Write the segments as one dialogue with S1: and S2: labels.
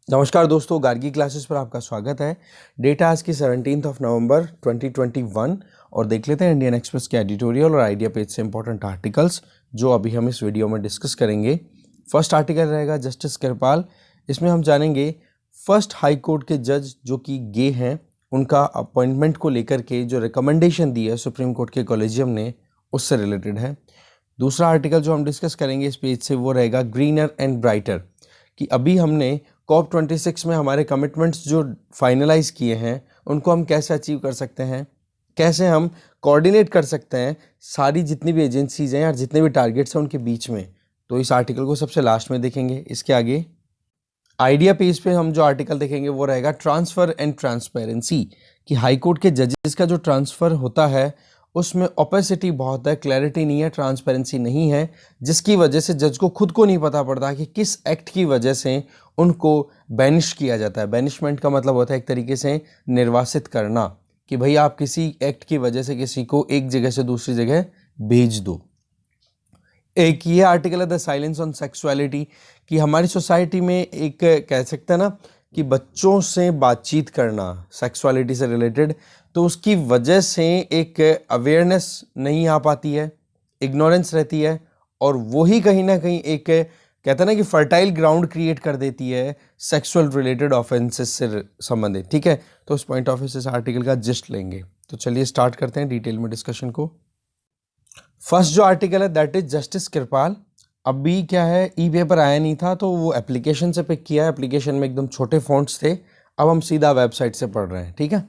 S1: नमस्कार दोस्तों, गार्गी क्लासेस पर आपका स्वागत है। डेट है आज की 17 नवंबर 2021 और देख लेते हैं इंडियन एक्सप्रेस के एडिटोरियल और आइडिया पेज से इंपॉर्टेंट आर्टिकल्स जो अभी हम इस वीडियो में डिस्कस करेंगे। फर्स्ट आर्टिकल रहेगा जस्टिस कृपाल। इसमें हम जानेंगे फर्स्ट हाई कोर्ट के जज जो कि गे हैं, उनका अपॉइंटमेंट को लेकर के जो रिकमेंडेशन दी है सुप्रीम कोर्ट के कॉलेजियम ने, उससे रिलेटेड है। दूसरा आर्टिकल जो हम डिस्कस करेंगे इस पेज से वो रहेगा ग्रीनर एंड ब्राइटर, कि अभी हमने COP26 में हमारे कमिटमेंट्स जो फाइनलाइज किए हैं उनको हम कैसे अचीव कर सकते हैं, कैसे हम कोऑर्डिनेट कर सकते हैं सारी जितनी भी एजेंसीज हैं और जितने भी टारगेट्स हैं उनके बीच में। तो इस आर्टिकल को सबसे लास्ट में देखेंगे। इसके आगे आइडिया पेज पे हम जो आर्टिकल देखेंगे वो रहेगा ट्रांसफ़र एंड ट्रांसपेरेंसी, कि हाई कोर्ट के जजेस का जो ट्रांसफ़र होता है उसमें ओपेसिटी बहुत है, क्लैरिटी नहीं है, ट्रांसपेरेंसी नहीं है, जिसकी वजह से जज को खुद को नहीं पता पड़ता कि किस एक्ट की वजह से उनको बैनिश किया जाता है। बैनिशमेंट का मतलब होता है एक तरीके से निर्वासित करना, कि भाई आप किसी एक्ट की वजह से किसी को एक जगह से दूसरी जगह भेज दो। एक ये आर्टिकल है द साइलेंस ऑन सेक्सुअलिटी, कि हमारी सोसाइटी में एक कह सकते हैं ना कि बच्चों से बातचीत करना सेक्सुअलिटी से रिलेटेड, तो उसकी वजह से एक अवेयरनेस नहीं आ पाती है, इग्नोरेंस रहती है, और वही कहीं ना कहीं एक कहते हैं ना कि फर्टाइल ग्राउंड क्रिएट कर देती है सेक्सुअल रिलेटेड ऑफेंसेस से संबंधित। ठीक है, तो उस पॉइंट ऑफ व्यू से इस आर्टिकल का जिस्ट लेंगे। तो चलिए स्टार्ट करते हैं डिटेल में डिस्कशन को। फर्स्ट जो आर्टिकल है दैट इज जस्टिस कृपाल। अभी क्या है, ई पेपर आया नहीं था तो वो एप्लीकेशन से पिक किया है। एप्लीकेशन में एकदम छोटे फॉन्ट्स थे, अब हम सीधा वेबसाइट से पढ़ रहे हैं। ठीक है,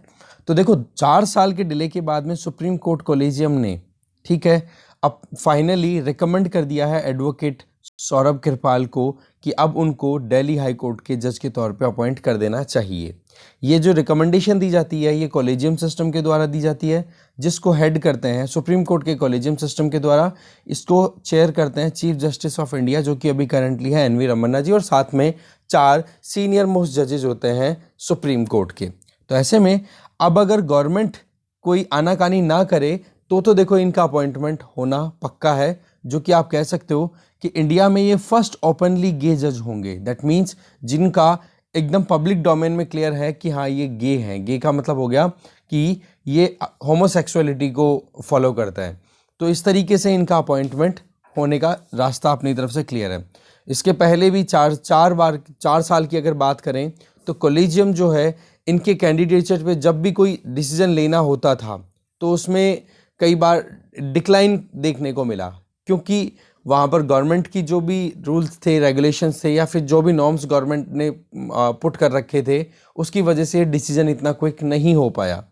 S1: तो देखो 4 साल के डिले के बाद में सुप्रीम कोर्ट कॉलेजियम ने, ठीक है, अब फाइनली रिकमेंड कर दिया है एडवोकेट सौरभ कृपाल को कि अब उनको दिल्ली हाई कोर्ट के जज के तौर पे अपॉइंट कर देना चाहिए। ये जो रिकमेंडेशन दी जाती है ये कॉलेजियम सिस्टम के द्वारा दी जाती है, जिसको हेड करते हैं सुप्रीम कोर्ट के कॉलेजियम सिस्टम के द्वारा। इसको चेयर करते हैं चीफ जस्टिस ऑफ इंडिया जो कि अभी करंटली है एनवी रमन्ना जी, और साथ में 4 सीनियर मोस्ट जजेज होते हैं सुप्रीम कोर्ट के। तो ऐसे में अब अगर गवर्नमेंट कोई आनाकानी ना करे तो देखो इनका अपॉइंटमेंट होना पक्का है, जो कि आप कह सकते हो कि इंडिया में ये फर्स्ट ओपनली गे जज होंगे। दैट मीन्स जिनका एकदम पब्लिक डोमेन में क्लियर है कि हाँ ये गे हैं। गे का मतलब हो गया कि ये होमोसेक्सुअलिटी को फॉलो करता है। तो इस तरीके से इनका अपॉइंटमेंट होने का रास्ता अपनी तरफ से क्लियर है। इसके पहले भी 4 साल की अगर बात करें तो कॉलेजियम जो है इनके कैंडिडेचर पे जब भी कोई डिसीजन लेना होता था तो उसमें कई बार डिक्लाइन देखने को मिला, क्योंकि वहाँ पर गवर्नमेंट की जो भी रूल्स थे, रेगुलेशंस थे, या फिर जो भी नॉर्म्स गवर्नमेंट ने पुट कर रखे थे, उसकी वजह से डिसीजन इतना क्विक नहीं हो पाया।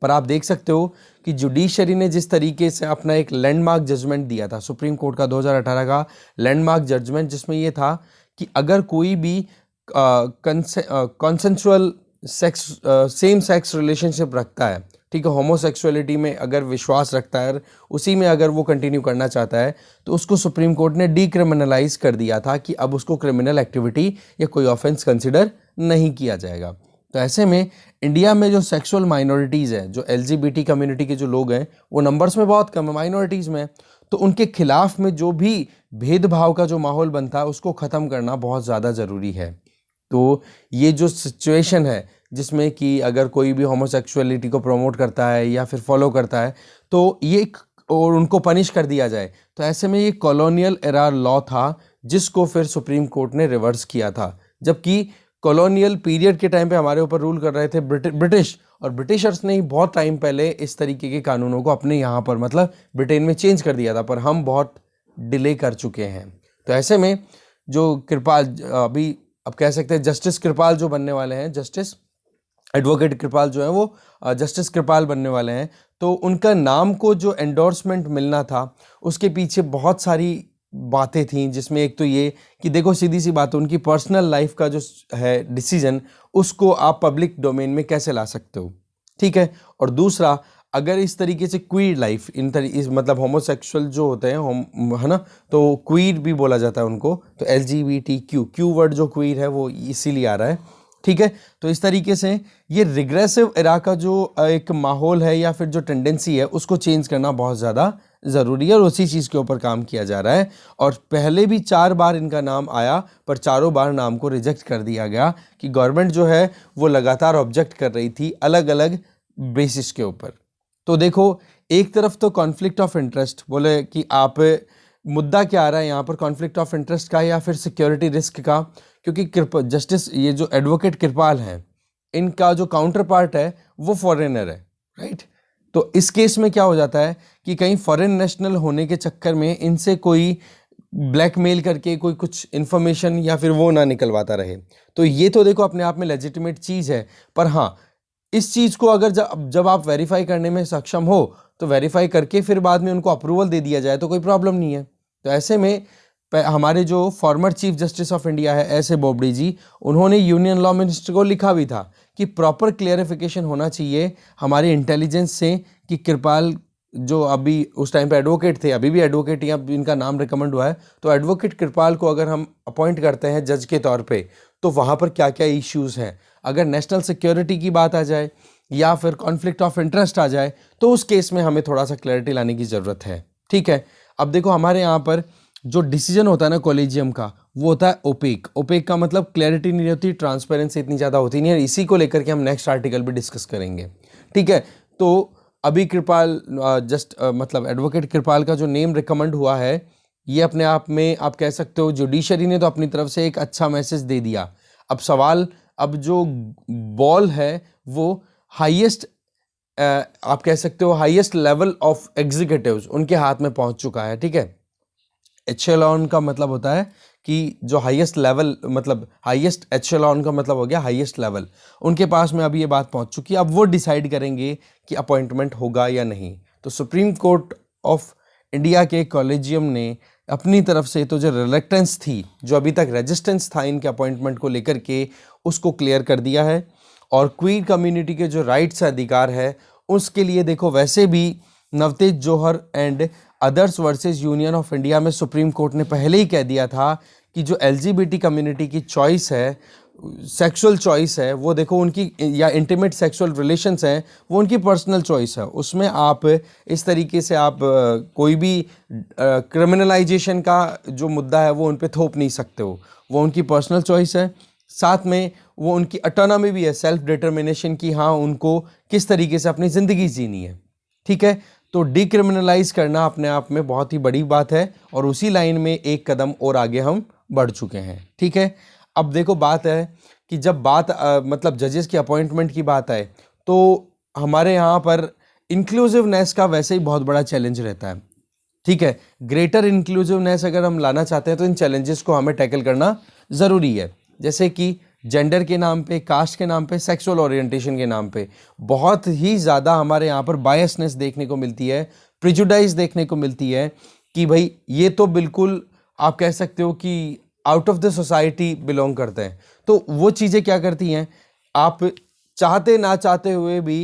S1: पर आप देख सकते हो कि जुडिशरी ने जिस तरीके से अपना एक लैंडमार्क जजमेंट दिया था, सुप्रीम कोर्ट का 2018 का लैंडमार्क जजमेंट, जिसमें ये था कि अगर कोई भी consensual sex same sex relationship रखता है, ठीक है, होमोसेक्सुअलिटी में अगर विश्वास रखता है, उसी में अगर वो कंटिन्यू करना चाहता है, तो उसको सुप्रीम कोर्ट ने डीक्रिमिनलाइज कर दिया था कि अब उसको क्रिमिनल एक्टिविटी या कोई ऑफेंस कंसिडर नहीं किया जाएगा। तो ऐसे में इंडिया में जो सेक्सुअल माइनॉरिटीज़ है, जो LGBT कम्युनिटी के जो लोग हैं, वो नंबर्स में बहुत कम है, माइनॉरिटीज़ में, तो उनके खिलाफ में जो भी भेदभाव का जो माहौल बनता है उसको ख़त्म करना बहुत ज़्यादा ज़रूरी है। तो ये जो सिचुएशन है जिसमें कि अगर कोई भी होमोसेक्सुअलिटी को प्रमोट करता है या फिर फॉलो करता है तो ये और उनको पनिश कर दिया जाए, तो ऐसे में ये कॉलोनियल एरा लॉ था जिसको फिर सुप्रीम कोर्ट ने रिवर्स किया था। जबकि कॉलोनियल पीरियड के टाइम पे हमारे ऊपर रूल कर रहे थे ब्रिटिश, और ब्रिटिशर्स ने ही बहुत टाइम पहले इस तरीके के कानूनों को अपने यहाँ पर मतलब ब्रिटेन में चेंज कर दिया था, पर हम बहुत डिले कर चुके हैं। तो ऐसे में जो कृपाल अभी अब कह सकते हैं जस्टिस कृपाल जो बनने वाले हैं, जस्टिस एडवोकेट कृपाल जो है वो जस्टिस कृपाल बनने वाले हैं, तो उनका नाम को जो एंडोर्समेंट मिलना था उसके पीछे बहुत सारी बातें थीं, जिसमें एक तो ये कि देखो सीधी सी बात है, उनकी पर्सनल लाइफ का जो है डिसीजन उसको आप पब्लिक डोमेन में कैसे ला सकते हो, ठीक है। और दूसरा, अगर इस तरीके से क्वीर लाइफ इस मतलब होमोसेक्सुअल जो होते हैं है ना, तो क्वीर भी बोला जाता है उनको, तो LGBTQ वर्ड जो क्वीर है वो इसीलिए आ रहा है, ठीक है। तो इस तरीके से ये रिग्रेसिव एरा का जो एक माहौल है या फिर जो टेंडेंसी है उसको चेंज करना बहुत ज़्यादा ज़रूरी है और उसी चीज़ के ऊपर काम किया जा रहा है। और पहले भी 4 बार इनका नाम आया पर चारों बार नाम को रिजेक्ट कर दिया गया कि गवर्नमेंट जो है वो लगातार ऑब्जेक्ट कर रही थी अलग अलग बेसिस के ऊपर। तो देखो, एक तरफ तो कॉन्फ्लिक्ट ऑफ इंटरेस्ट बोले कि आप मुद्दा क्या आ रहा है यहाँ पर, कॉन्फ्लिक्ट ऑफ इंटरेस्ट का या फिर सिक्योरिटी रिस्क का, क्योंकि जस्टिस ये जो एडवोकेट कृपाल हैं इनका जो काउंटर पार्ट है वो फॉरेनर है, राइट। तो इस केस में क्या हो जाता है कि कहीं फॉरेन नेशनल होने के चक्कर में इनसे कोई ब्लैकमेल करके कोई कुछ इन्फॉर्मेशन या फिर वो ना निकलवाता रहे। तो ये तो देखो अपने आप में लेजिटिमेट चीज़ है, पर हाँ इस चीज़ को अगर जब आप वेरीफाई करने में सक्षम हो तो वेरीफाई करके फिर बाद में उनको अप्रूवल दे दिया जाए तो कोई प्रॉब्लम नहीं है। तो ऐसे में हमारे जो former chief justice of India है एस ए बोबडे जी, उन्होंने यूनियन लॉ मिनिस्टर को लिखा भी था कि प्रॉपर क्लियरिफिकेशन होना चाहिए हमारे इंटेलिजेंस से कि कृपाल जो अभी उस टाइम पे एडवोकेट थे, अभी भी एडवोकेट या इनका नाम रिकमेंड हुआ है, तो एडवोकेट कृपाल को अगर हम अपॉइंट करते हैं जज के तौर पे तो वहाँ पर क्या क्या इश्यूज़ हैं। अगर नेशनल सिक्योरिटी की बात आ जाए या फिर कॉन्फ्लिक्ट ऑफ इंटरेस्ट आ जाए तो उस केस में हमें थोड़ा सा क्लैरिटी लाने की ज़रूरत है, ठीक है। अब देखो हमारे यहाँ पर जो डिसीजन होता है ना कॉलेजियम का, वो होता है ओपेक। ओपेक का मतलब क्लैरिटी नहीं होती, ट्रांसपेरेंसी इतनी ज़्यादा होती नहीं है। इसी को लेकर के हम नेक्स्ट आर्टिकल भी डिस्कस करेंगे, ठीक है। तो अभी कृपाल मतलब एडवोकेट कृपाल का जो नेम रिकमेंड हुआ है ये अपने आप में आप कह सकते हो जुडिशरी ने तो अपनी तरफ से एक अच्छा मैसेज दे दिया। अब सवाल, अब जो बॉल है वो हाईएस्ट आप कह सकते हो हाईएस्ट लेवल ऑफ एग्जीक्यूटिव्स उनके हाथ में पहुंच चुका है, ठीक है। एचेलॉन का मतलब होता है कि जो हाईएस्ट लेवल, मतलब हाईएस्ट एचेलॉन का मतलब हो गया हाईएस्ट लेवल, उनके पास में अभी ये बात पहुंच चुकी है। अब वो डिसाइड करेंगे कि अपॉइंटमेंट होगा या नहीं। तो सुप्रीम कोर्ट ऑफ इंडिया के कॉलेजियम ने अपनी तरफ से तो जो रिलेक्टेंस थी, जो अभी तक रेजिस्टेंस था इनके अपॉइंटमेंट को लेकर के, उसको क्लियर कर दिया है। और क्वीर कम्युनिटी के जो राइट्स अधिकार है उसके लिए देखो वैसे भी Navtej Johar and others versus union of India में सुप्रीम कोर्ट ने पहले ही कह दिया था कि जो एलजीबीटी कम्युनिटी की चॉइस है, सेक्सुअल चॉइस है, वो देखो उनकी, या इंटीमेट सेक्सुअल रिलेशंस हैं वो उनकी पर्सनल चॉइस है। उसमें आप इस तरीके से आप कोई भी क्रिमिनलाइजेशन का जो मुद्दा है वो उन पे थोप नहीं सकते हो, वो उनकी पर्सनल चॉइस है। साथ में वो उनकी ऑटोनॉमी भी है, सेल्फ डिटर्मिनेशन की, हाँ उनको किस तरीके से अपनी ज़िंदगी जीनी है, ठीक है। तो डिक्रिमिनलाइज करना अपने आप में बहुत ही बड़ी बात है और उसी लाइन में एक कदम और आगे हम बढ़ चुके हैं, ठीक है। अब देखो बात है कि जब बात मतलब जजेस की अपॉइंटमेंट की बात आए तो हमारे यहाँ पर इंक्लूसिवनेस का वैसे ही बहुत बड़ा चैलेंज रहता है, ठीक है। ग्रेटर इंक्लूसिवनेस अगर हम लाना चाहते हैं तो इन चैलेंजेस को हमें टैकल करना ज़रूरी है। जैसे कि जेंडर के नाम पे, कास्ट के नाम पे, सेक्सुअल ओरिएंटेशन के नाम पे बहुत ही ज़्यादा हमारे यहाँ पर बायसनेस देखने को मिलती है, प्रिजुडाइज देखने को मिलती है कि भाई ये तो बिल्कुल आप कह सकते हो कि out of the society belong करते हैं। तो वो चीज़ें क्या करती हैं, आप चाहते ना चाहते हुए भी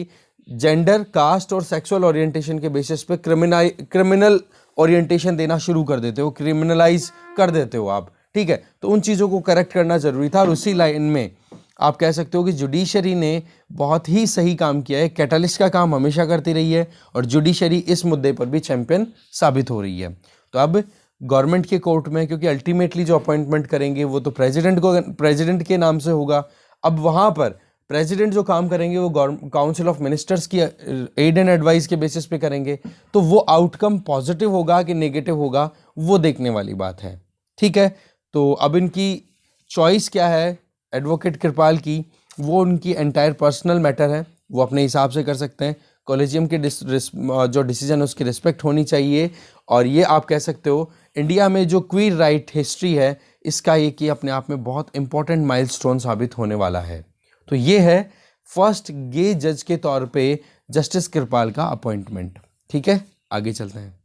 S1: जेंडर, कास्ट और सेक्सुअल ओरिएंटेशन के बेसिस पे क्रिमिनल ओरिएंटेशन देना शुरू कर देते हो, क्रिमिनलाइज कर देते हो आप, ठीक है। तो उन चीज़ों को करेक्ट करना ज़रूरी था और उसी लाइन में आप कह सकते हो कि जुडिशरी ने बहुत ही सही काम किया है, कैटलिस्ट का काम हमेशा करती रही है और जुडिशरी इस मुद्दे पर भी चैंपियन साबित हो रही है। तो अब गवर्नमेंट के कोर्ट में, क्योंकि अल्टीमेटली जो अपॉइंटमेंट करेंगे वो तो प्रेसिडेंट के नाम से होगा, अब वहाँ पर प्रेसिडेंट जो काम करेंगे वो काउंसिल ऑफ मिनिस्टर्स की एड एंड एडवाइस के बेसिस पे करेंगे। तो वो आउटकम पॉजिटिव होगा कि नेगेटिव होगा वो देखने वाली बात है, ठीक है। तो अब इनकी चॉइस क्या है एडवोकेट कृपाल की, वो उनकी एंटायर पर्सनल मैटर है, वो अपने हिसाब से कर सकते हैं। कॉलेजियम के जो डिसीजन है उसकी रिस्पेक्ट होनी चाहिए। और ये आप कह सकते हो इंडिया में जो क्वीर राइट हिस्ट्री है इसका एक ही अपने आप में बहुत इंपॉर्टेंट माइलस्टोन साबित होने वाला है। तो ये है फर्स्ट गे जज के तौर पे जस्टिस कृपाल का अपॉइंटमेंट, ठीक है। आगे चलते हैं।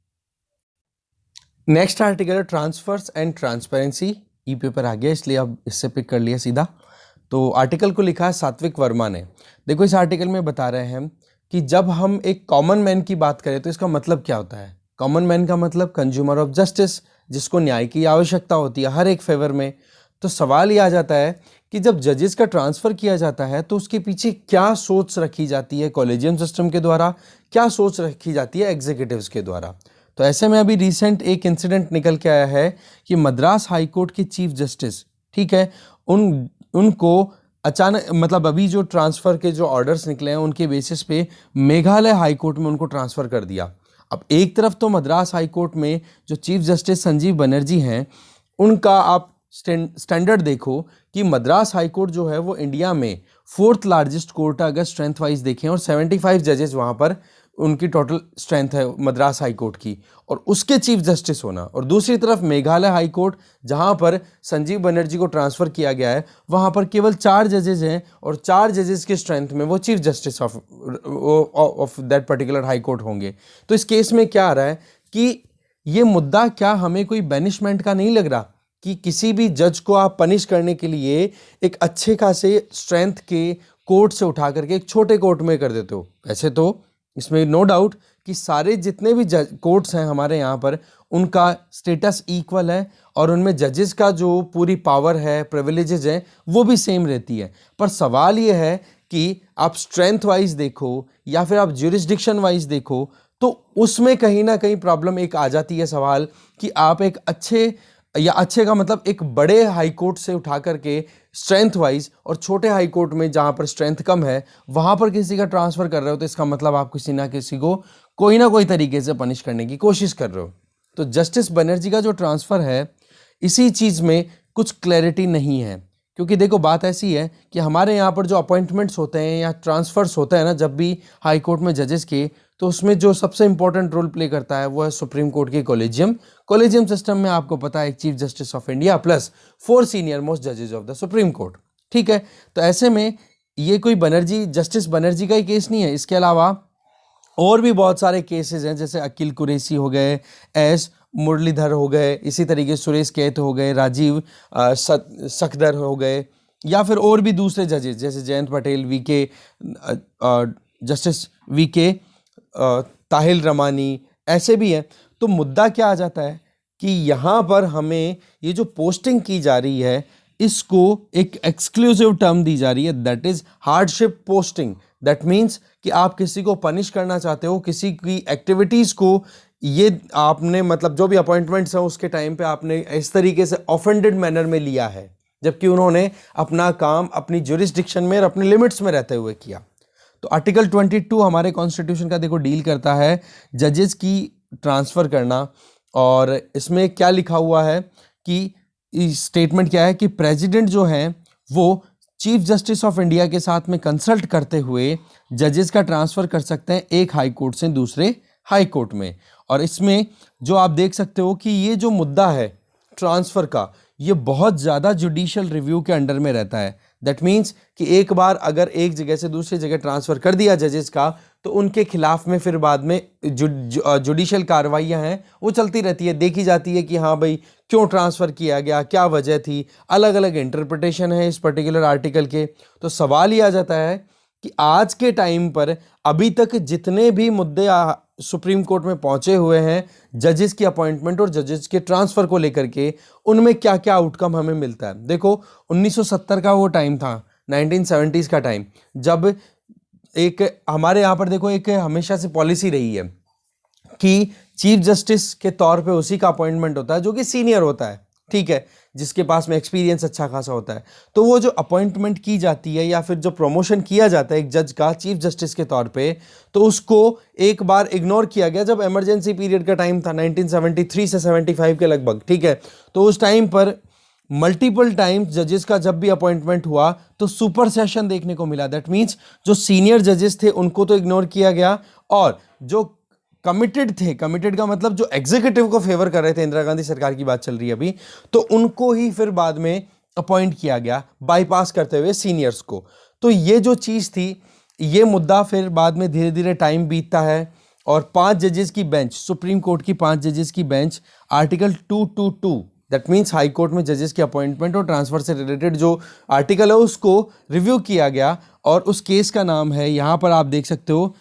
S1: नेक्स्ट आर्टिकल है transfers and transparency. E paper आ गया इसलिए अब इससे पिक कर लिया सीधा। तो आर्टिकल को लिखा है सात्विक वर्मा ने। देखो इस आर्टिकल में बता रहे हैं कि जब हम एक कॉमन मैन की बात करें तो इसका मतलब क्या होता है। कॉमन मैन का मतलब कंज्यूमर ऑफ जस्टिस, जिसको न्याय की आवश्यकता होती है हर एक फेवर में। तो सवाल ये आ जाता है कि जब जजेस का ट्रांसफ़र किया जाता है तो उसके पीछे क्या सोच रखी जाती है कॉलेजियम सिस्टम के द्वारा, क्या सोच रखी जाती है एग्जीक्यूटिव्स के द्वारा। तो ऐसे में अभी रिसेंट एक इंसिडेंट निकल के आया है कि मद्रास हाई कोर्ट के चीफ जस्टिस, ठीक है, उनको अचानक मतलब अभी जो ट्रांसफ़र के जो ऑर्डर्स निकले हैं उनके बेसिस पे मेघालय हाई कोर्ट में उनको ट्रांसफ़र कर दिया। अब एक तरफ तो मद्रास हाई कोर्ट में जो चीफ जस्टिस संजीव बनर्जी हैं उनका आप स्टैंडर्ड देखो कि मद्रास हाई कोर्ट जो है वो इंडिया में 4th लार्जेस्ट कोर्ट है अगर स्ट्रेंथ वाइज देखें, और 75 जजेस वहाँ पर उनकी टोटल स्ट्रेंथ है मद्रास हाई कोर्ट की, और उसके चीफ जस्टिस होना। और दूसरी तरफ मेघालय हाई कोर्ट जहाँ पर संजीव बनर्जी को ट्रांसफ़र किया गया है वहाँ पर केवल 4 जजेस हैं, और 4 जजेस के स्ट्रेंथ में वो chief justice of that particular high court होंगे। तो इस केस में क्या आ रहा है कि ये मुद्दा क्या हमें कोई बैनिशमेंट का नहीं लग रहा कि किसी भी जज को आप पनिश करने के लिए एक अच्छे खासे स्ट्रेंथ के कोर्ट से उठा करके एक छोटे कोर्ट में कर देते हो। वैसे तो इसमें नो डाउट कि सारे जितने भी कोर्ट्स हैं हमारे यहाँ पर उनका स्टेटस इक्वल है और उनमें जजेस का जो पूरी पावर है, प्रिविलेजेस हैं, वो भी सेम रहती है। पर सवाल ये है कि आप स्ट्रेंथ वाइज देखो या फिर आप ज्यूरिसडिक्शन वाइज देखो तो उसमें कहीं ना कहीं प्रॉब्लम एक आ जाती है सवाल कि आप एक अच्छे का मतलब एक बड़े हाई कोर्ट से उठा करके स्ट्रेंथ वाइज और छोटे हाई कोर्ट में जहाँ पर स्ट्रेंथ कम है वहाँ पर किसी का ट्रांसफ़र कर रहे हो तो इसका मतलब आप किसी ना किसी को कोई ना कोई तरीके से पनिश करने की कोशिश कर रहे हो। तो जस्टिस बनर्जी का जो ट्रांसफ़र है इसी चीज़ में कुछ क्लैरिटी नहीं है, क्योंकि देखो बात ऐसी है कि हमारे यहाँ पर जो अपॉइंटमेंट्स होते हैं या ट्रांसफ़र्स होते हैं ना जब भी हाई कोर्ट में जजेस के, तो उसमें जो सबसे इंपॉर्टेंट रोल प्ले करता है वो है सुप्रीम कोर्ट की कॉलेजियम सिस्टम में आपको पता है एक chief justice of India plus 4 senior most जजेस ऑफ द सुप्रीम कोर्ट, ठीक है। तो ऐसे में ये कोई जस्टिस बनर्जी का ही केस नहीं है, इसके अलावा और भी बहुत सारे केसेस हैं जैसे अकील कुरैशी हो गए, एस मुरलीधर हो गए, इसी तरीके सुरेश कैत हो गए, राजीव सखदर हो गए, या फिर और भी दूसरे जजेस जैसे जयंत पटेल, जस्टिस वीके ताहिल रमानी, ऐसे भी हैं। तो मुद्दा क्या आ जाता है कि यहाँ पर हमें ये जो पोस्टिंग की जा रही है इसको एक एक्सक्लूसिव टर्म दी जा रही है, that is hardship posting. That means कि आप किसी को पनिश करना चाहते हो, किसी की एक्टिविटीज़ को, ये आपने मतलब जो भी अपॉइंटमेंट्स हैं उसके टाइम पे आपने इस तरीके से ऑफेंडेड मैनर में लिया है जबकि उन्होंने अपना काम अपनी ज्यूरिसडिक्शन में और अपने लिमिट्स में रहते हुए किया। तो आर्टिकल 22 हमारे कॉन्स्टिट्यूशन का देखो डील करता है जजेस की ट्रांसफ़र करना, और इसमें क्या लिखा हुआ है कि स्टेटमेंट क्या है कि प्रेसिडेंट जो है वो चीफ जस्टिस ऑफ इंडिया के साथ में कंसल्ट करते हुए जजेस का ट्रांसफ़र कर सकते हैं एक हाई कोर्ट से दूसरे हाई कोर्ट में। और इसमें जो आप देख सकते हो कि ये जो मुद्दा है ट्रांसफ़र का ये बहुत ज़्यादा जुडिशियल रिव्यू के अंडर में रहता है। दैट मीन्स कि एक बार अगर एक जगह से दूसरी जगह ट्रांसफ़र कर दिया जजेस का तो उनके खिलाफ में फिर बाद में जुडिशियल कार्रवाइयाँ हैं वो चलती रहती है, देखी जाती है कि हाँ भाई क्यों ट्रांसफ़र किया गया, क्या वजह थी, अलग अलग इंटरप्रिटेशन है इस पर्टिकुलर आर्टिकल के। तो सवाल ये आ जाता है कि आज के टाइम पर अभी तक जितने भी मुद्दे सुप्रीम कोर्ट में पहुंचे हुए हैं जजेस की अपॉइंटमेंट और जजेस के ट्रांसफ़र को लेकर के, उनमें क्या क्या आउटकम हमें मिलता है। देखो 1970 का वो टाइम था, 1970s का टाइम, जब एक हमारे यहाँ पर देखो एक हमेशा से पॉलिसी रही है कि चीफ जस्टिस के तौर पे उसी का अपॉइंटमेंट होता है जो कि सीनियर होता है, ठीक है, जिसके पास में एक्सपीरियंस अच्छा खासा होता है। तो वो जो अपॉइंटमेंट की जाती है या फिर जो प्रमोशन किया जाता है एक जज का चीफ जस्टिस के तौर पे, तो उसको एक बार इग्नोर किया गया जब इमरजेंसी पीरियड का टाइम था 1973 से 75 के लगभग, ठीक है। तो उस टाइम पर मल्टीपल टाइम्स जजेस का जब भी अपॉइंटमेंट हुआ तो सुपर सेशन देखने को मिला। दैट मीन्स जो सीनियर जजेस थे उनको तो इग्नोर किया गया और जो कमिटेड थे, कमिटेड का मतलब जो एग्जीक्यूटिव को फेवर कर रहे थे, इंदिरा गांधी सरकार की बात चल रही है अभी, तो उनको ही फिर बाद में अपॉइंट किया गया बाईपास करते हुए सीनियर्स को। तो ये जो चीज़ थी ये मुद्दा फिर बाद में धीरे धीरे टाइम बीतता है और 5 जजेस की बेंच, सुप्रीम कोर्ट की 5 जजेस की bench article 222 that means high court में जजेस की अपॉइंटमेंट और ट्रांसफ़र से रिलेटेड जो आर्टिकल है उसको रिव्यू किया गया और उस केस का नाम है, यहाँ पर आप देख सकते हो,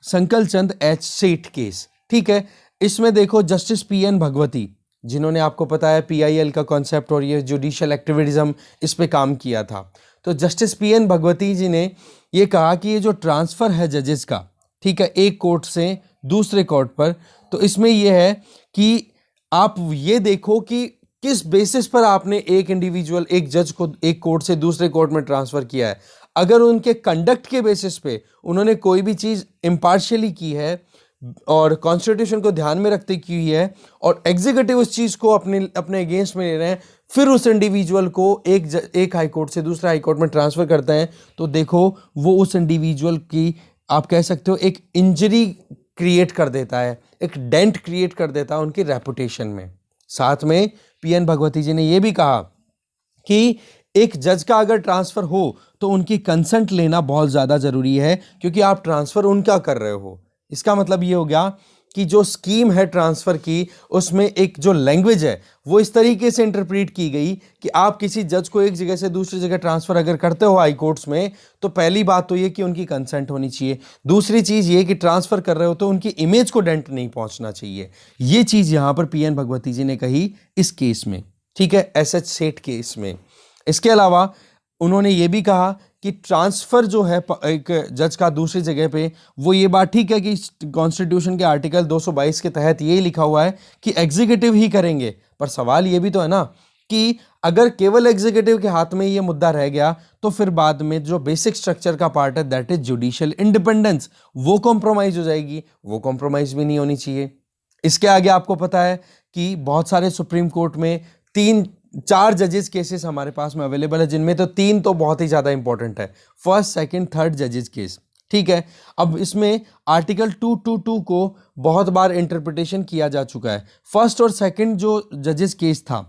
S1: संकल चंद एच सेठ केस, ठीक है। इसमें देखो जस्टिस पीएन भगवती, जिन्होंने आपको पता है PIL का कॉन्सेप्ट और ये जुडिशियल एक्टिविज्म इस पे काम किया था। तो जस्टिस PN भगवती जी ने ये कहा कि ये जो ट्रांसफ़र है जजेस का, ठीक है, एक कोर्ट से दूसरे कोर्ट पर, तो इसमें यह है कि आप ये देखो कि किस बेसिस पर आपने एक इंडिविजुअल, एक जज को एक कोर्ट से दूसरे कोर्ट में ट्रांसफ़र किया है। अगर उनके कंडक्ट के बेसिस पे उन्होंने कोई भी चीज़ इम्पार्शियली की है और कॉन्स्टिट्यूशन को ध्यान में रखते की हुई है और एग्जीक्यूटिव उस चीज़ को अपने अगेंस्ट में ले रहे हैं, फिर उस इंडिविजुअल को एक हाई कोर्ट से दूसरा हाई कोर्ट में ट्रांसफ़र करते हैं, तो देखो वो उस इंडिविजुअल की, आप कह सकते हो, एक इंजरी क्रिएट कर देता है, एक डेंट क्रिएट कर देता है उनकी रेपुटेशन में। साथ में PN भगवती जी ने यह भी कहा कि एक जज का अगर ट्रांसफ़र हो तो उनकी कंसेंट लेना बहुत ज़्यादा ज़रूरी है, क्योंकि आप ट्रांसफ़र उनका कर रहे हो। इसका मतलब ये हो गया कि जो स्कीम है ट्रांसफ़र की, उसमें एक जो लैंग्वेज है वो इस तरीके से इंटरप्रेट की गई कि आप किसी जज को एक जगह से दूसरी जगह ट्रांसफ़र अगर करते हो हाई कोर्ट्स में, तो पहली बात तो ये कि उनकी कंसेंट होनी चाहिए। दूसरी चीज़ ये कि ट्रांसफ़र कर रहे हो तो उनकी इमेज को डेंट नहीं पहुंचना चाहिए। ये चीज़ यहाँ पर PN भगवती जी ने कही इस केस में, ठीक है, SH सेठ केस में। इसके अलावा उन्होंने ये भी कहा कि ट्रांसफ़र जो है एक जज का दूसरी जगह पे, वो ये बात ठीक है कि कॉन्स्टिट्यूशन के आर्टिकल 222 के तहत यही लिखा हुआ है कि एग्जीक्यूटिव ही करेंगे, पर सवाल ये भी तो है ना कि अगर केवल एग्जीक्यूटिव के हाथ में ये मुद्दा रह गया तो फिर बाद में जो बेसिक स्ट्रक्चर का पार्ट है, दैट इज जुडिशियल इंडिपेंडेंस, वो कॉम्प्रोमाइज़ हो जाएगी। वो कॉम्प्रोमाइज़ भी नहीं होनी चाहिए। इसके आगे आपको पता है कि बहुत सारे सुप्रीम कोर्ट में 3-4 जजेस केसेस हमारे पास में अवेलेबल है, जिनमें तो 3 तो बहुत ही ज़्यादा इंपॉर्टेंट है, फर्स्ट, सेकंड, थर्ड जजेस केस, ठीक है। अब इसमें आर्टिकल 222 को बहुत बार इंटरप्रिटेशन किया जा चुका है। फर्स्ट और सेकंड जो जजेस केस था,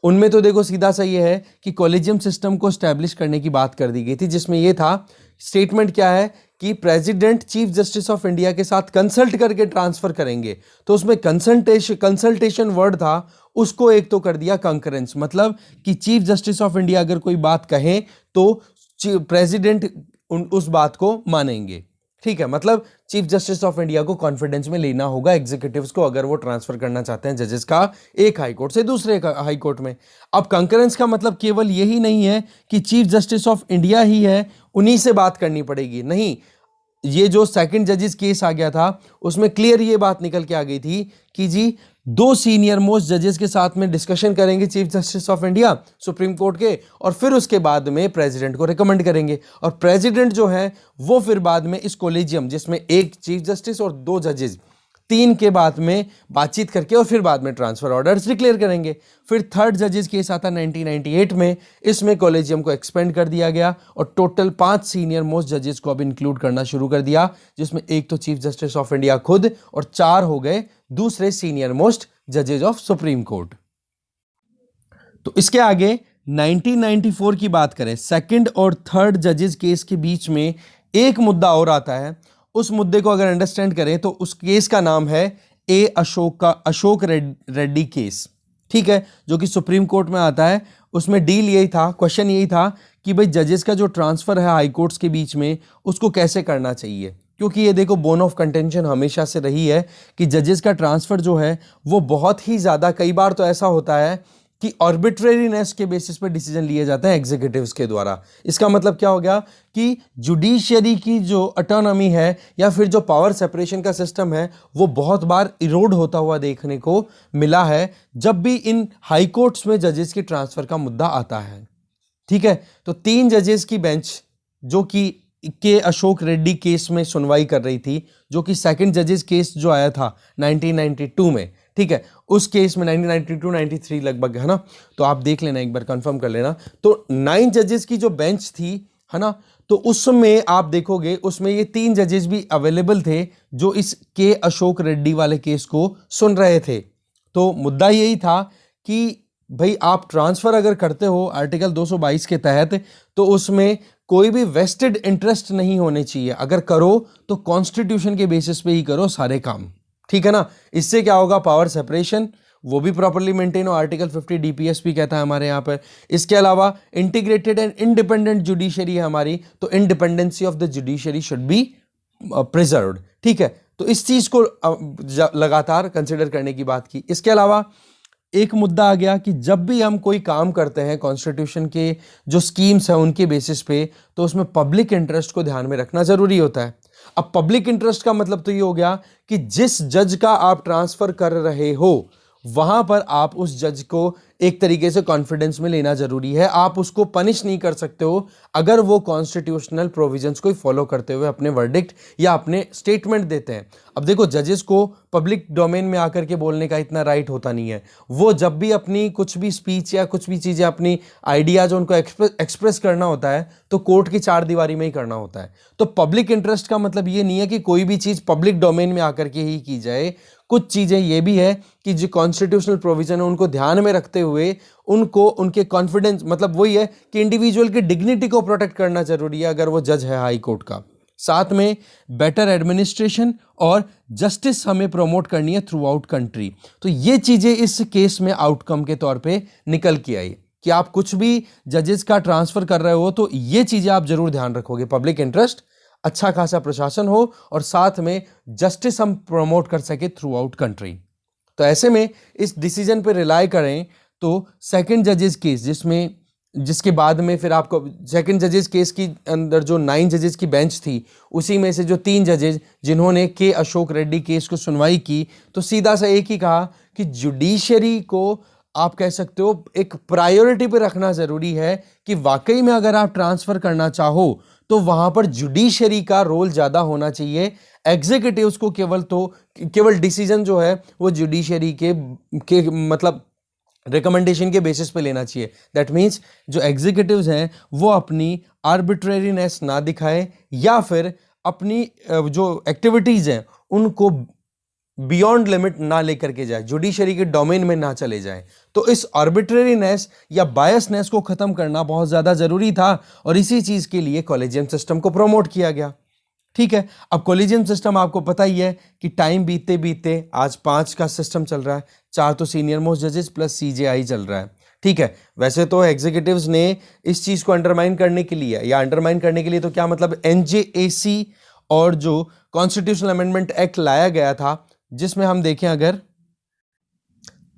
S1: उनमें तो देखो सीधा सा ये है कि कॉलेजियम सिस्टम को स्टैब्लिश करने की बात कर दी गई थी, जिसमें ये था, स्टेटमेंट क्या है कि president chief justice of India के साथ कंसल्ट करके ट्रांसफर करेंगे। तो उसमें कंसल्टेशन वर्ड था, उसको एक तो कर दिया कंकरेंस, मतलब कि चीफ जस्टिस ऑफ इंडिया अगर कोई बात कहें तो प्रेसिडेंट उस बात को मानेंगे, ठीक है। मतलब चीफ जस्टिस ऑफ इंडिया को कॉन्फिडेंस में लेना होगा एग्जीक्यूटिव्स को, अगर वो ट्रांसफर करना चाहते हैं जजेस का एक हाई कोर्ट से दूसरे हाई कोर्ट में। अब कंकरेंस का मतलब केवल यही नहीं है कि चीफ जस्टिस ऑफ इंडिया ही है, उन्हीं से बात करनी पड़ेगी, नहीं। ये जो सेकंड जजेस केस आ गया था, उसमें क्लियर ये बात निकल के आ गई थी कि जी 2 सीनियर मोस्ट जजेस के साथ में डिस्कशन करेंगे chief justice of India supreme court के, और फिर उसके बाद में प्रेसिडेंट को रिकमेंड करेंगे, और प्रेसिडेंट जो है वो फिर बाद में इस कोलेजियम, जिसमें एक चीफ जस्टिस और 2 जजेस, 3 के बाद में बातचीत करके और फिर बाद में ट्रांसफर ऑर्डर्स डिक्लेयर करेंगे। फिर थर्ड जजेस केस आता 1998 में, इसमें कॉलेजियम को एक्सपेंड कर दिया गया और टोटल 5 सीनियर मोस्ट जजेस को अब इंक्लूड करना शुरू कर दिया, जिसमें एक तो चीफ जस्टिस ऑफ इंडिया खुद और 4 हो गए दूसरे सीनियर मोस्ट जजेस ऑफ सुप्रीम कोर्ट। तो इसके आगे 1994 की बात करें, सेकंड और थर्ड जजेस केस के बीच में एक मुद्दा और आता है। उस मुद्दे को अगर अंडरस्टैंड करें तो उस केस का नाम है अशोक रेड्डी केस, ठीक है, जो कि सुप्रीम कोर्ट में आता है। उसमें डील यही था, क्वेश्चन यही था कि भाई जजेस का जो ट्रांसफर है हाई कोर्ट्स के बीच में, उसको कैसे करना चाहिए, क्योंकि ये देखो बोन ऑफ कंटेंशन हमेशा से रही है कि जजेस का ट्रांसफर जो है वो बहुत ही ज़्यादा, कई बार तो ऐसा होता है कि आर्बिट्रेरीनेस के बेसिस पर डिसीजन लिए जाते हैं एग्जीक्यूटिव्स के द्वारा। इसका मतलब क्या हो गया कि जुडिशियरी की जो ऑटोनॉमी है या फिर जो पावर सेपरेशन का सिस्टम है, वो बहुत बार इरोड होता हुआ देखने को मिला है जब भी इन हाई कोर्ट्स में जजेस की ट्रांसफर का मुद्दा आता है, ठीक है। तो 3 जजेस की बेंच जो कि के अशोक रेड्डी केस में सुनवाई कर रही थी, जो कि सेकंड जजेस केस जो आया था 1992 में, ठीक है, उस केस में 1992-93 लगभग, है ना, तो आप देख लेना, एक बार कंफर्म कर लेना। तो 9 जजेस की जो बेंच थी, है ना, तो उसमें आप देखोगे उसमें ये 3 जजेस भी अवेलेबल थे जो इस के अशोक रेड्डी वाले केस को सुन रहे थे। तो मुद्दा यही था कि भाई आप ट्रांसफर अगर करते हो आर्टिकल 222 के तहत, तो उसमें कोई भी वेस्टेड इंटरेस्ट नहीं होने चाहिए। अगर करो तो कॉन्स्टिट्यूशन के बेसिस पे ही करो सारे काम, ठीक है ना। इससे क्या होगा, पावर सेपरेशन वो भी प्रॉपर्ली मेंटेन हो, आर्टिकल 50 DPS भी कहता है हमारे यहाँ पर। इसके अलावा इंटीग्रेटेड एंड इंडिपेंडेंट जुडिशरी है हमारी, तो independency of the judiciary should be preserved, ठीक है। तो इस चीज को लगातार कंसिडर करने की बात की। इसके अलावा एक मुद्दा आ गया कि जब भी हम कोई काम करते हैं कॉन्स्टिट्यूशन के जो स्कीम्स हैं उनके बेसिस पे, तो उसमें पब्लिक इंटरेस्ट को ध्यान में रखना जरूरी होता है। अब पब्लिक इंटरेस्ट का मतलब तो ये हो गया कि जिस जज का आप ट्रांसफर कर रहे हो वहां पर आप उस जज को एक तरीके से कॉन्फिडेंस में लेना जरूरी है। आप उसको पनिश नहीं कर सकते हो अगर वो कॉन्स्टिट्यूशनल प्रोविजंस को फॉलो करते हुए अपने वर्डिक्ट या अपने स्टेटमेंट देते हैं। अब देखो, जजेस को पब्लिक डोमेन में आकर के बोलने का इतना राइट होता नहीं है। वो जब भी अपनी कुछ भी स्पीच या कुछ भी चीजें, अपनी आइडियाज उनको एक्सप्रेस करना होता है तो कोर्ट की चार दीवारी में ही करना होता है। तो पब्लिक इंटरेस्ट का मतलब ये नहीं है कि कोई भी चीज पब्लिक डोमेन में आकर के ही की जाए। कुछ चीजें ये भी है कि जो कॉन्स्टिट्यूशनल प्रोविजन है उनको ध्यान में रखते हुए उनको उनके कॉन्फिडेंस, मतलब वही है कि इंडिविजुअल की डिग्निटी को प्रोटेक्ट करना जरूरी है अगर वो जज है हाई कोर्ट का। साथ में बेटर एडमिनिस्ट्रेशन और जस्टिस हमें प्रमोट करनी है थ्रू आउट कंट्री। तो ये चीजें इस केस में आउटकम के तौर पे निकल के आई कि आप कुछ भी जजेस का ट्रांसफर कर रहे हो तो ये चीजें आप जरूर ध्यान रखोगे, पब्लिक इंटरेस्ट, अच्छा खासा प्रशासन हो और साथ में जस्टिस हम प्रमोट कर सके थ्रू आउट कंट्री। तो ऐसे में इस डिसीजन पे रिलाई करें तो सेकंड जजेस केस, जिसके बाद में फिर आपको सेकंड जजेस केस की अंदर जो 9 जजेस की बेंच थी उसी में से जो 3 जजेस जिन्होंने के अशोक रेड्डी केस को सुनवाई की, तो सीधा सा एक ही कहा कि जुडिशरी को आप कह सकते हो एक प्रायोरिटी पे रखना जरूरी है कि वाकई में अगर आप ट्रांसफर करना चाहो तो वहां पर जुडिशरी का रोल ज्यादा होना चाहिए। एग्जीक्यूटिव्स को केवल डिसीजन जो है वो जुडिशरी के मतलब रिकमेंडेशन के बेसिस पे लेना चाहिए। दैट मीन्स जो एग्जीक्यूटिव्स हैं वो अपनी आर्बिट्रेरीनेस ना दिखाए या फिर अपनी जो एक्टिविटीज हैं उनको बियॉन्ड लिमिट ना लेकर के जाए, जुडिशरी के डोमेन में ना चले जाए। तो इस आर्बिट्रेरीनेस या बायसनेस को खत्म करना बहुत ज्यादा जरूरी था और इसी चीज के लिए कॉलेजियम सिस्टम को प्रमोट किया गया। ठीक है, अब कॉलेजियम सिस्टम आपको पता ही है कि टाइम बीतते बीतते आज 5 का सिस्टम चल रहा है, 4 तो सीनियर मोस्ट जजेस प्लस सीजेआई चल रहा है। ठीक है, वैसे तो एग्जीक्यूटिव्स ने इस चीज को अंडरमाइन करने के लिए तो क्या मतलब एनजेएसी और जो कॉन्स्टिट्यूशनल अमेंडमेंट एक्ट लाया गया था जिसमें हम देखें अगर,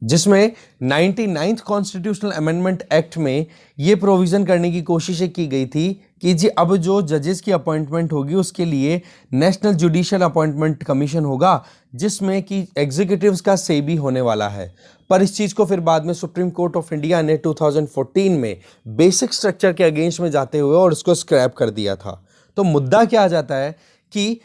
S1: जिसमें 99th कॉन्स्टिट्यूशनल अमेंडमेंट एक्ट में यह प्रोविजन करने की कोशिश की गई थी कि जी अब जो जजेस की अपॉइंटमेंट होगी उसके लिए नेशनल जुडिशियल अपॉइंटमेंट कमीशन होगा जिसमें कि एग्जीक्यूटिव्स का से भी होने वाला है। पर इस चीज को फिर बाद में सुप्रीम कोर्ट ऑफ इंडिया ने 2014 में बेसिक स्ट्रक्चर के अगेंस्ट में जाते हुए और उसको स्क्रैप कर दिया था। तो मुद्दा क्या आ जाता है कि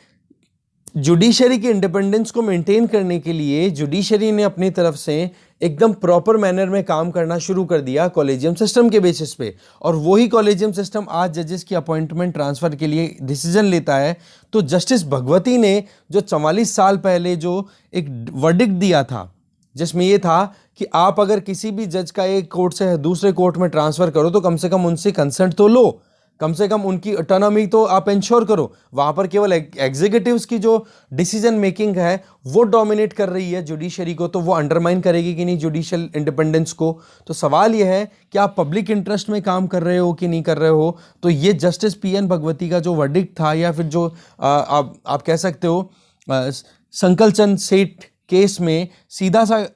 S1: जुडिशरी के इंडिपेंडेंस को मेंटेन करने के लिए जुडिशरी ने अपनी तरफ से एकदम प्रॉपर मैनर में काम करना शुरू कर दिया कॉलेजियम सिस्टम के बेसिस पे, और वही कॉलेजियम सिस्टम आज जजेस की अपॉइंटमेंट ट्रांसफर के लिए डिसीजन लेता है। तो जस्टिस भगवती ने जो 44 साल पहले जो एक वर्डिक्ट दिया था जिसमें यह था कि आप अगर किसी भी जज का एक कोर्ट से दूसरे कोर्ट में ट्रांसफर करो तो कम से कम उनसे कंसेंट तो लो, कम से कम उनकी ऑटोनॉमी तो आप इंश्योर करो। वहां पर केवल एग्जीक्यूटिव्स की जो डिसीजन मेकिंग है वो डोमिनेट कर रही है जुडिशरी को, तो वो अंडरमाइन करेगी कि नहीं जुडिशियल इंडिपेंडेंस को। तो सवाल यह है कि आप पब्लिक इंटरेस्ट में काम कर रहे हो कि नहीं कर रहे हो। तो ये जस्टिस पीएन भगवती का जो वर्डिक्ट था या फिर जो आप कह सकते हो संकल चंद सेठ केस में सीधा सा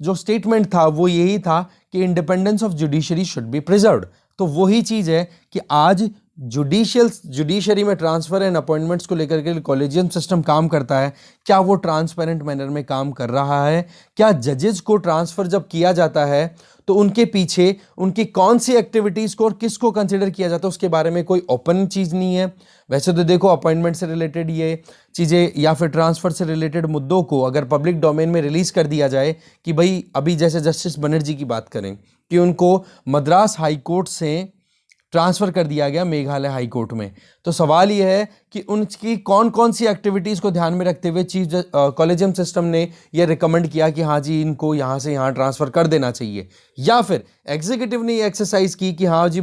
S1: जो स्टेटमेंट था वो यही था कि independence of judiciary should be preserved. तो वही चीज है कि आज जुडिशरी में ट्रांसफर एंड अपॉइंटमेंट्स को लेकर के कॉलेजियम सिस्टम काम करता है। क्या वो ट्रांसपेरेंट मैनर में काम कर रहा है? क्या जजेस को ट्रांसफर जब किया जाता है तो उनके पीछे उनकी कौन सी एक्टिविटीज को और किसको कंसिडर किया जाता है उसके बारे में कोई ओपन चीज नहीं है। वैसे तो देखो, अपॉइंटमेंट से रिलेटेड ये चीजें या फिर ट्रांसफर से रिलेटेड मुद्दों को अगर पब्लिक डोमेन में रिलीज कर दिया जाए कि भाई अभी जैसे जस्टिस बनर्जी की बात करें कि उनको मद्रास हाई कोर्ट से ट्रांसफर कर दिया गया मेघालय हाई कोर्ट में, तो सवाल यह है कि उनकी कौन कौन सी एक्टिविटीज को ध्यान में रखते हुए चीफ कॉलेजियम सिस्टम ने यह रिकमेंड किया कि हाँ जी इनको यहां से यहां ट्रांसफर कर देना चाहिए, या फिर एग्जीक्यूटिव ने एक्सरसाइज की कि हाँ जी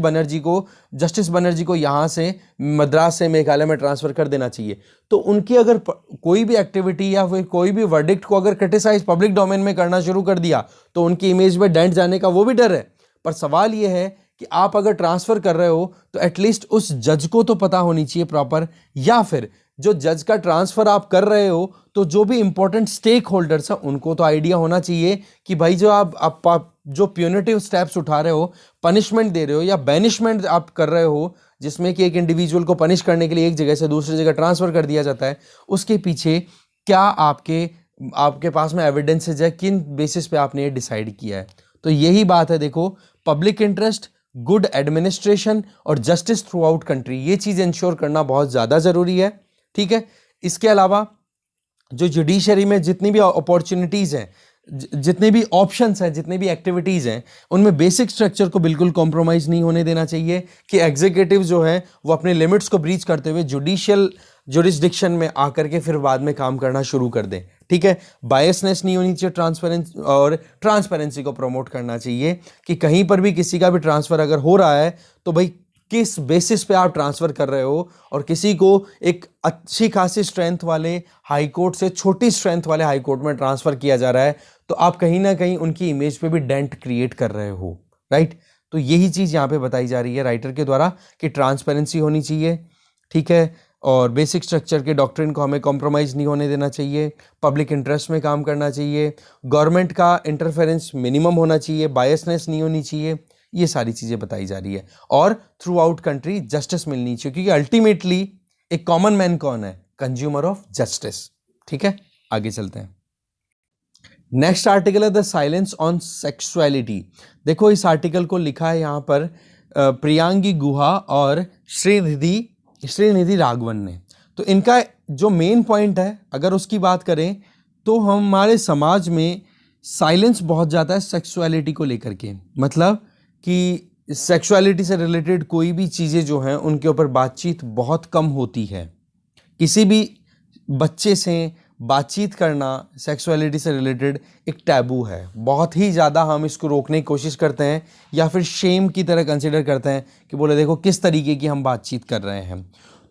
S1: जस्टिस बनर्जी को यहां से मद्रास से मेघालय में ट्रांसफर कर देना चाहिए। तो उनकी अगर कोई भी एक्टिविटी या फिर कोई भी वर्डिक्ट को अगर क्रिटिसाइज पब्लिक डोमेन में करना शुरू कर दिया तो उनकी इमेज में डेंट जाने का वो भी डर है। पर सवाल यह है कि आप अगर ट्रांसफर कर रहे हो तो एटलीस्ट उस जज को तो पता होनी चाहिए प्रॉपर, या फिर जो जज का ट्रांसफर आप कर रहे हो तो जो भी इंपॉर्टेंट स्टेक होल्डर्स है उनको तो आइडिया होना चाहिए कि भाई जो आप जो प्यूनिटिव स्टेप्स उठा रहे हो, पनिशमेंट दे रहे हो या बैनिशमेंट आप कर रहे हो, जिसमें कि एक इंडिविजुअल को पनिश करने के लिए एक जगह से दूसरी जगह ट्रांसफर कर दिया जाता है, उसके पीछे क्या आपके पास में एविडेंसेज है, किन बेसिस पे आपने ये डिसाइड किया है। तो यही बात है, देखो, पब्लिक इंटरेस्ट, गुड एडमिनिस्ट्रेशन और जस्टिस थ्रू आउट कंट्री, ये चीज इंश्योर करना बहुत ज्यादा जरूरी है। ठीक है, इसके अलावा जो जुडिशरी में जितनी भी अपॉर्चुनिटीज हैं, जितने भी ऑप्शंस हैं, जितनी भी एक्टिविटीज हैं, उनमें बेसिक स्ट्रक्चर को बिल्कुल कॉम्प्रोमाइज नहीं होने देना चाहिए कि एग्जीक्यूटिव जो है वो अपने लिमिट्स को ब्रीच करते हुए जुडिशियल जुरिस्डिक्शन में आकर के फिर बाद में काम करना शुरू कर दें। ठीक है, बायसनेस नहीं होनी चाहिए, ट्रांसपेरेंसी और ट्रांसपेरेंसी को प्रमोट करना चाहिए कि कहीं पर भी किसी का भी ट्रांसफर अगर हो रहा है तो भाई किस बेसिस पे आप ट्रांसफर कर रहे हो, और किसी को एक अच्छी खासी स्ट्रेंथ वाले हाई कोर्ट से छोटी स्ट्रेंथ वाले हाई कोर्ट में ट्रांसफर किया जा रहा है तो आप कहीं ना कहीं उनकी इमेज पे भी डेंट क्रिएट कर रहे हो, राइट। तो यही चीज यहां पे बताई जा रही है राइटर के द्वारा कि ट्रांसपेरेंसी होनी चाहिए। ठीक है, और बेसिक स्ट्रक्चर के डॉक्ट्रिन को हमें कॉम्प्रोमाइज़ नहीं होने देना चाहिए, पब्लिक इंटरेस्ट में काम करना चाहिए, गवर्नमेंट का इंटरफेरेंस मिनिमम होना चाहिए, बायसनेस नहीं होनी चाहिए, ये सारी चीज़ें बताई जा रही है। और थ्रू आउट कंट्री जस्टिस मिलनी चाहिए, क्योंकि अल्टीमेटली एक कॉमन मैन कौन है? Consumer of justice. ठीक है, आगे चलते हैं। नेक्स्ट आर्टिकल है द साइलेंस ऑन सेक्सुअलिटी। देखो, इस आर्टिकल को लिखा है यहाँ पर प्रियांगी गुहा और श्रीनिधि राघवन ने। तो इनका जो मेन पॉइंट है, अगर उसकी बात करें तो हमारे समाज में साइलेंस बहुत ज़्यादा है सेक्सुअलिटी को लेकर के। मतलब कि सेक्सुअलिटी से रिलेटेड कोई भी चीज़ें जो हैं उनके ऊपर बातचीत बहुत कम होती है। किसी भी बच्चे से बातचीत करना सेक्सुअलिटी से रिलेटेड एक टैबू है, बहुत ही ज़्यादा हम इसको रोकने की कोशिश करते हैं या फिर शेम की तरह कंसिडर करते हैं कि बोले देखो किस तरीके की हम बातचीत कर रहे हैं।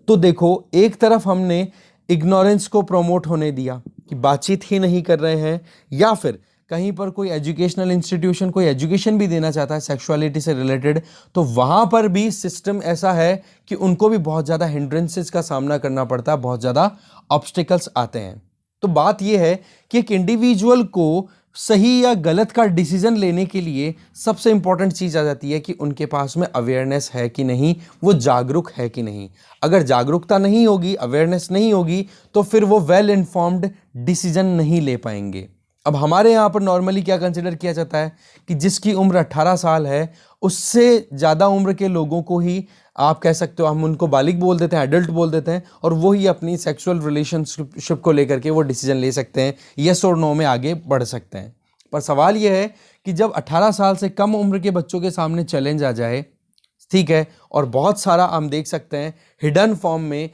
S1: तो देखो, एक तरफ हमने इग्नोरेंस को प्रमोट होने दिया कि बातचीत ही नहीं कर रहे हैं, या फिर कहीं पर कोई एजुकेशनल इंस्टीट्यूशन कोई एजुकेशन भी देना चाहता है सेक्सुअलिटी से रिलेटेड, तो वहाँ पर भी सिस्टम ऐसा है कि उनको भी बहुत ज़्यादा हिंड्रेंसेस का सामना करना पड़ता है, बहुत ज़्यादा ऑब्स्टिकल्स आते हैं। तो बात यह है कि एक इंडिविजुअल को सही या गलत का डिसीजन लेने के लिए सबसे इंपॉर्टेंट चीज़ आ जाती है कि उनके पास में अवेयरनेस है कि नहीं, वो जागरूक है कि नहीं। अगर जागरूकता नहीं होगी, अवेयरनेस नहीं होगी, तो फिर वो वेल इन्फॉर्म्ड डिसीजन नहीं ले पाएंगे। अब हमारे यहाँ पर नॉर्मली क्या कंसिडर किया जाता है कि जिसकी उम्र 18 साल है उससे ज़्यादा उम्र के लोगों को ही आप कह सकते हो, हम उनको बालिग बोल देते हैं, एडल्ट बोल देते हैं, और वो ही अपनी सेक्सुअल रिलेशनशिप को लेकर के वो डिसीजन ले सकते हैं, यस और नो में आगे बढ़ सकते हैं। पर सवाल ये है कि जब 18 साल से कम उम्र के बच्चों के सामने चैलेंज आ जाए, ठीक है, और बहुत सारा हम देख सकते हैं हिडन फॉर्म में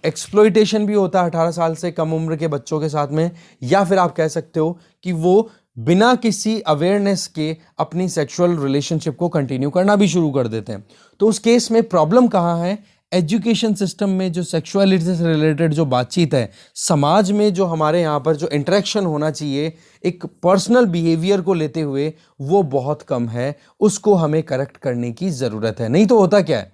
S1: एक्सप्लॉइटेशन भी होता है 18 साल से कम उम्र के बच्चों के साथ में, या फिर आप कह सकते हो कि वो बिना किसी अवेयरनेस के अपनी सेक्सुअल रिलेशनशिप को कंटिन्यू करना भी शुरू कर देते हैं। तो उस केस में प्रॉब्लम कहाँ है? एजुकेशन सिस्टम में जो सेक्सुअलिटी से रिलेटेड जो बातचीत है, समाज में जो हमारे यहाँ पर जो इंटरेक्शन होना चाहिए एक पर्सनल बिहेवियर को लेते हुए, वो बहुत कम है। उसको हमें करेक्ट करने की ज़रूरत है। नहीं तो होता क्या है,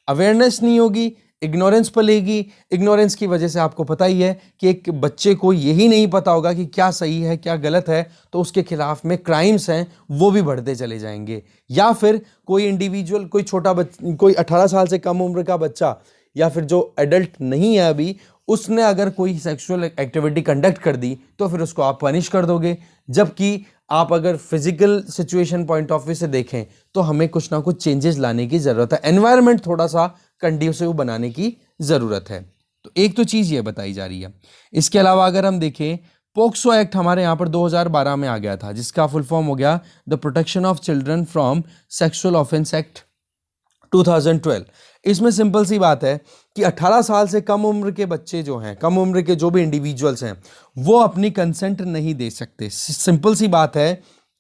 S1: अवेयरनेस नहीं होगी, इग्नोरेंस पलेगी। इग्नोरेंस की वजह से आपको पता ही है कि एक बच्चे को यही नहीं पता होगा कि क्या सही है क्या गलत है, तो उसके खिलाफ में क्राइम्स हैं वो भी बढ़ते चले जाएंगे। या फिर कोई इंडिविजुअल, कोई छोटा बच्चा, कोई 18 साल से कम उम्र का बच्चा या फिर जो एडल्ट नहीं है अभी, उसने अगर कोई सेक्सुअल एक्टिविटी कंडक्ट कर दी तो फिर उसको आप पनिश कर दोगे। जबकि आप अगर physical situation point of view से देखें तो हमें कुछ ना कुछ चेंजेस लाने की ज़रूरत है, एनवायरनमेंट थोड़ा सा कंड्यूसिव बनाने की ज़रूरत है। तो एक तो चीज़ ये बताई जा रही है। इसके अलावा अगर हम देखें, पोक्सो एक्ट हमारे यहाँ पर 2012 में आ गया था, जिसका फुल फॉर्म हो गया the protection of children from sexual offence act 2012। इसमें सिंपल सी बात है कि 18 साल से कम उम्र के बच्चे जो हैं, कम उम्र के जो भी इंडिविजुअल्स हैं, वो अपनी कंसेंट नहीं दे सकते। सिंपल सी बात है